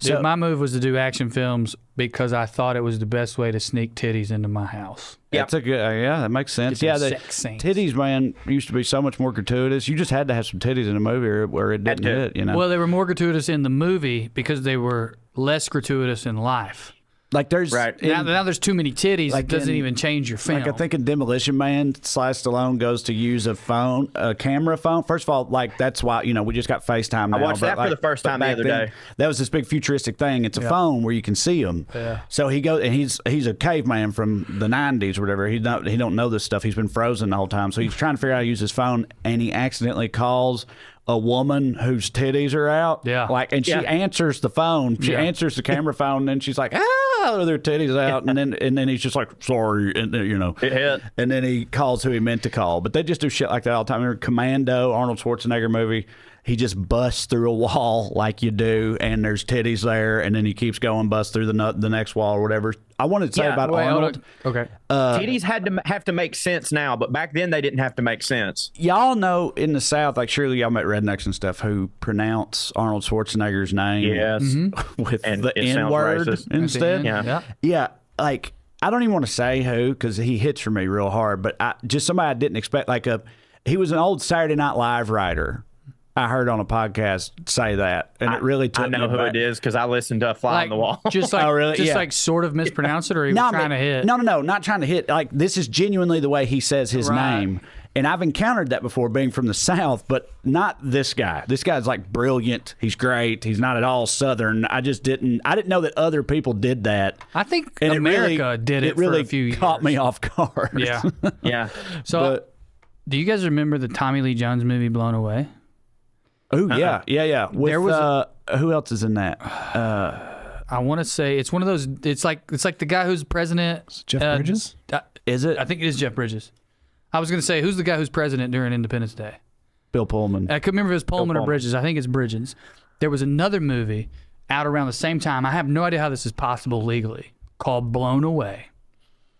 Dude, my move was to do action films because I thought it was the best way to sneak titties into my house. That's a good, that makes sense. Get Yeah, the sex scenes. titties, man, used to be so much more gratuitous. You just had to have some titties in a movie where it didn't hit, Well, they were more gratuitous in the movie because they were less gratuitous in life. Like there's now there's too many titties. Like it doesn't even change your film. Like I think in Demolition Man, Sly Stallone goes to use a camera phone. First of all, like that's why we just got FaceTime now. I watched that for the first time the other day. That was this big futuristic thing. It's a phone where you can see them. Yeah. So he goes and he's a caveman from the 90s or whatever. He don't know this stuff. He's been frozen the whole time. So he's trying to figure out how to use his phone, and he accidentally calls a woman whose titties are out. Yeah. And she answers the phone. She answers the camera phone, and then she's like, their titties out. And then he's just like, sorry. And it hit. And then he calls who he meant to call. But they just do shit like that all the time. Remember Commando, Arnold Schwarzenegger movie. He just busts through a wall like you do, and there's titties there, and then he keeps going, busts through the next wall or whatever. I wanted to say about Arnold. Okay. Titties have to make sense now, but back then they didn't have to make sense. Y'all know in the South, like surely y'all met rednecks and stuff who pronounce Arnold Schwarzenegger's name with the N word instead. Yeah. Like I don't even want to say who because he hits for me real hard, but just somebody I didn't expect. Like he was an old Saturday Night Live writer. I heard on a podcast say that, and it really took me I know who back. it is because I listened to a fly on the wall. Just like, like sort of mispronounce it, or he was trying to hit? No, not trying to hit. Like this is genuinely the way he says his name, and I've encountered that before being from the South, but not this guy. This guy's like brilliant. He's great. He's not at all Southern. I didn't know that other people did that. I think and America did it really for a few years. Caught me off guard. Yeah, yeah. So, do you guys remember the Tommy Lee Jones movie Blown Away? Oh yeah. With who else is in that? I want to say it's one of those. It's like the guy who's president. Jeff Bridges. Is it? I think it is Jeff Bridges. I was going to say who's the guy who's president during Independence Day? Bill Pullman. I couldn't remember if it was Pullman or Bridges. I think it's Bridges. There was another movie out around the same time. I have no idea how this is possible legally. Called Blown Away,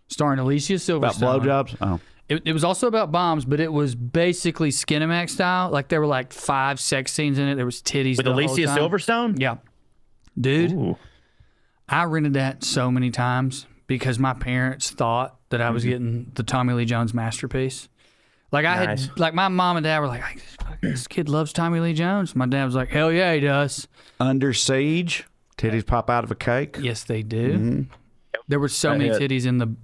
starring Alicia Silverstone. About blowjobs. Oh. It was also about bombs, but it was basically Skinamax style. Like there were like 5 sex scenes in it. There was titties. With Alicia Silverstone? Yeah. Dude, Ooh. I rented that so many times because my parents thought that I was getting the Tommy Lee Jones masterpiece. Like I had, like my mom and dad were like, this kid loves Tommy Lee Jones. My dad was like, hell yeah, he does. Under Siege, titties pop out of a cake. Yes, they do. There were so many titties in the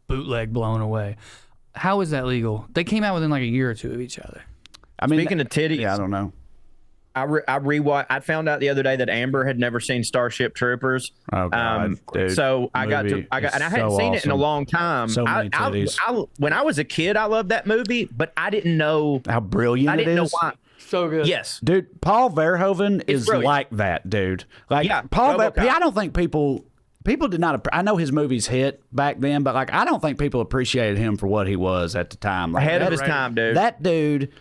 bootleg Blown Away. How is that legal? They came out within like a year or two of each other. I mean, speaking of titties, I don't know. I rewatched. I found out the other day that Amber had never seen Starship Troopers. Oh God, dude. So I got, and I hadn't seen it in a long time. So many titties. When I was a kid, I loved that movie, but I didn't know how brilliant it is. I didn't know why. So good. Yes, dude. Paul Verhoeven is brilliant. like that, dude. Like Paul. I don't think people did not. I know his movies hit back then, but like I don't think people appreciated him for what he was at the time. Like, ahead of his time, dude. That dude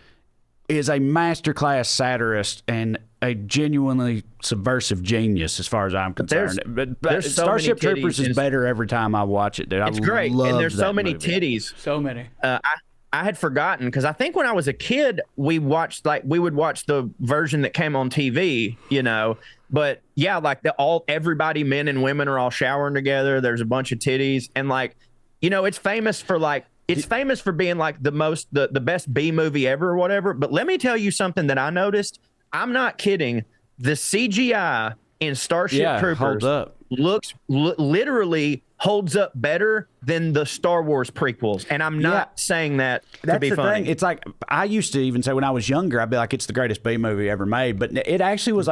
is a masterclass satirist and a genuinely subversive genius, as far as I'm concerned. But so Starship many Troopers is better every time I watch it, dude. It's great, and there's so many movie. titties. So many. I had forgotten because I think when I was a kid, we would watch the version that came on TV, you know. But yeah, like everybody, men and women, are all showering together. There's a bunch of titties, and like, you know, it's famous for being like the best B movie ever or whatever. But let me tell you something that I noticed. I'm not kidding. The CGI in Starship Yeah, Troopers holds up. literally holds up better than the Star Wars prequels. And I'm not saying that to be funny. Thing. It's like I used to even say when I was younger, I'd be like, it's the greatest B movie ever made. But it actually was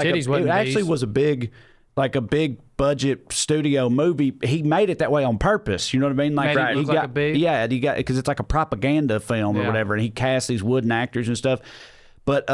like a big budget studio movie. He made it that way on purpose. You know what I mean? Like, Made it look like a B? Yeah, he got because it's like a propaganda film or whatever, and he cast these wooden actors and stuff. But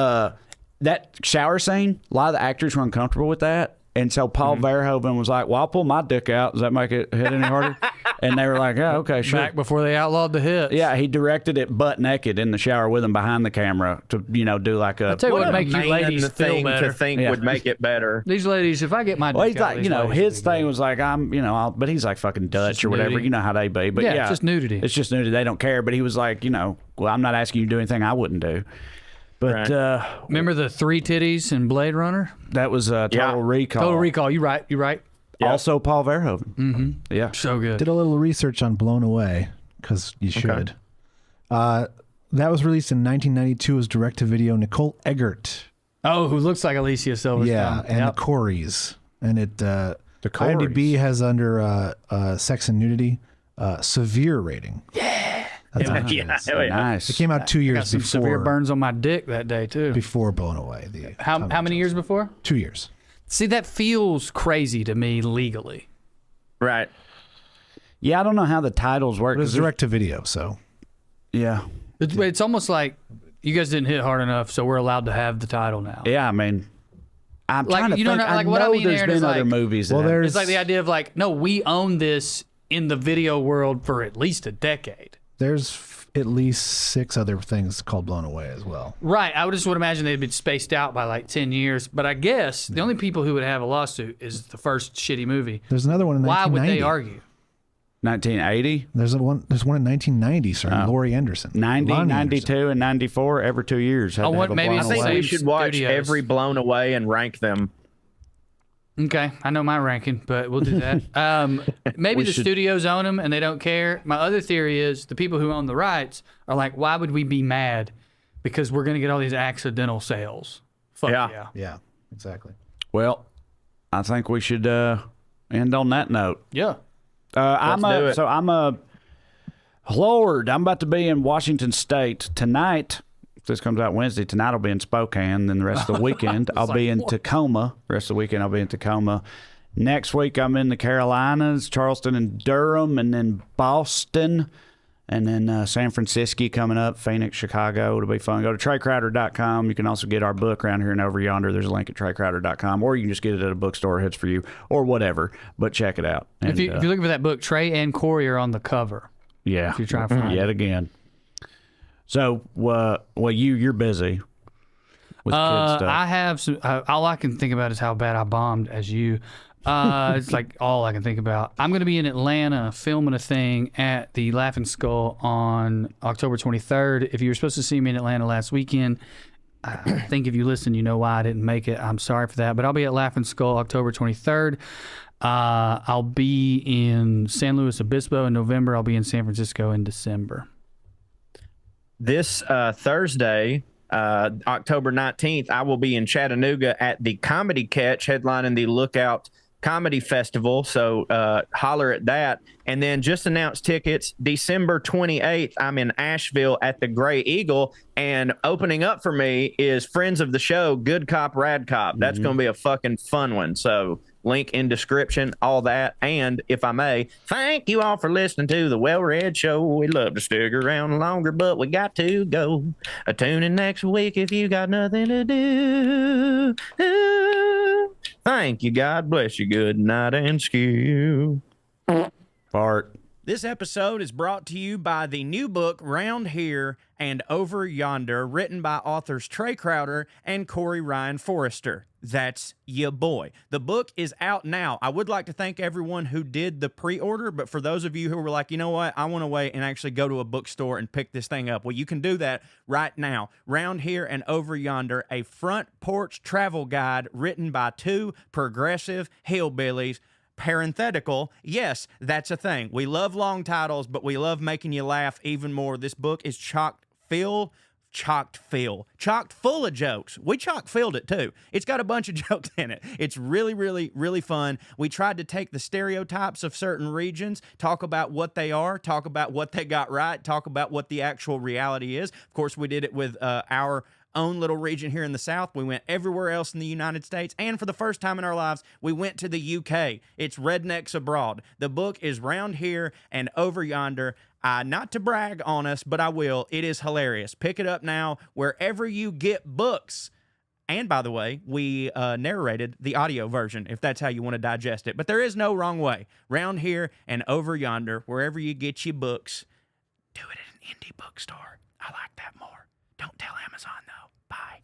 that shower scene, a lot of the actors were uncomfortable with that. And so Paul Verhoeven was like, well, I'll pull my dick out. Does that make it hit any harder? And they were like, oh, okay, sure. Back before they outlawed the hits. Yeah, he directed it butt naked in the shower with him behind the camera to, do like a... I'll tell you what make you ladies feel thing better. to think would make it better. These ladies, if I get my dick Well, he's out, like, his thing was like, but he's like fucking Dutch or whatever. nudity. You know how they be. But Yeah, it's just nudity. It's just nudity. They don't care. But he was like, well, I'm not asking you to do anything I wouldn't do. But remember the 3 titties in Blade Runner? that was Total Recall. Total Recall. You're right. Yep. Also Paul Verhoeven. Mm-hmm. Yeah. So good. Did a little research on Blown Away because you should. That was released in 1992 as direct-to-video. Nicole Eggert. Oh, who looks like Alicia Silverstone. Yeah, and the Coreys. And it Coreys. IMDb has under sex and nudity severe rating. That's Nice. It came out 2 Got years some before. severe burns on my dick that day too. Before Blown Away. How many years before? 2 years. See, that feels crazy to me legally. Right. Yeah, I don't know how the titles work. But it's direct to video, so. Yeah. It's almost like you guys didn't hit hard enough, so we're allowed to have the title now. Yeah, I mean, I'm Like, trying to you think. know, I like, know what I mean, there's Aaron, been is other like- movies. Well, that have- there's It's like the idea of like, no, we own this in the video world for at least a decade. at least 6 other things called Blown Away as well. Right. I would imagine they'd been spaced out by like 10 years. But I guess the only people who would have a lawsuit is the first shitty movie. There's another one in Why 1990. would they argue? 1980, There's one in 1990 starring Laurie Anderson. 90, Lonnie 92, and 94 every 2 years. I want- maybe I it's think Away. we should watch Studios. every Blown Away and rank them. Okay, I know my ranking, but we'll do that. Maybe the studios own them and they don't care. My other theory is the people who own the rights are like, why would we be mad? Because we're going to get all these accidental sales. Fuck yeah. Yeah, exactly. Well, I think we should end on that note. Yeah. I'm do it. about to be in Washington State tonight. If this comes out Wednesday, tonight I'll be in Spokane. Then the rest of the weekend I'll be in Tacoma. The rest of the weekend I'll be in Tacoma. Next week I'm in the Carolinas, Charleston and Durham, and then Boston, and then San Francisco coming up, Phoenix, Chicago. It'll be fun. Go to TraeCrowder.com. You can also get our book around here and over yonder. There's a link at TraeCrowder.com, or you can just get it at a bookstore. It hits for you, or whatever. But check it out. And, If you're looking for that book, Trae and Corey are on the cover. yeah, If you're trying to find yet again. So, you're busy with kid stuff. I have some. All I can think about is how bad I bombed as you. It's like all I can think about. I'm going to be in Atlanta filming a thing at the Laughing Skull on October 23rd. If you were supposed to see me in Atlanta last weekend, I think if you listen, you know why I didn't make it. I'm sorry for that. But I'll be at Laughing Skull October 23rd. I'll be in San Luis Obispo in November. I'll be in San Francisco in December. This Thursday, October 19th, I will be in Chattanooga at the Comedy Catch, headlining the Lookout Comedy Festival. So holler at that. And then just announced tickets. December 28th, I'm in Asheville at the Gray Eagle. And opening up for me is friends of the show, Good Cop, Rad Cop. That's going to be a fucking fun one. So link in description, all that. And if I may, thank you all for listening to the WellRED Show. We'd love to stick around longer, but we got to go. Tune in next week if you got nothing to do. Thank you. God bless you. Good night and skew. Bart. This episode is brought to you by the new book, Round Here and Over Yonder, written by authors Trae Crowder and Corey Ryan Forrester. That's ya boy. The book is out now. I would like to thank everyone who did the pre-order, but for those of you who were like, you know what, I want to wait and actually go to a bookstore and pick this thing up, well, you can do that right now. Round Here and Over Yonder, a front porch travel guide written by 2 progressive hillbillies. Parenthetical, yes, that's a thing. We love long titles, but we love making you laugh even more. This book is chock chocked full of jokes. We chock filled it too. It's got a bunch of jokes in it. It's really, really, really fun. We tried to take the stereotypes of certain regions, talk about what they are, talk about what they got right, talk about what the actual reality is. Of course, we did it with our own little region here in the South. We went everywhere else in the United States, and for the first time in our lives, we went to the UK. It's Rednecks Abroad. The book is Round Here and Over Yonder. Not to brag on us, but I will. It is hilarious. Pick it up now wherever you get books. And by the way, we narrated the audio version if that's how you want to digest it. But there is no wrong way. Round Here and Over Yonder, wherever you get your books. Do it at an indie bookstore. I like that more. Don't tell Amazon, though. Bye.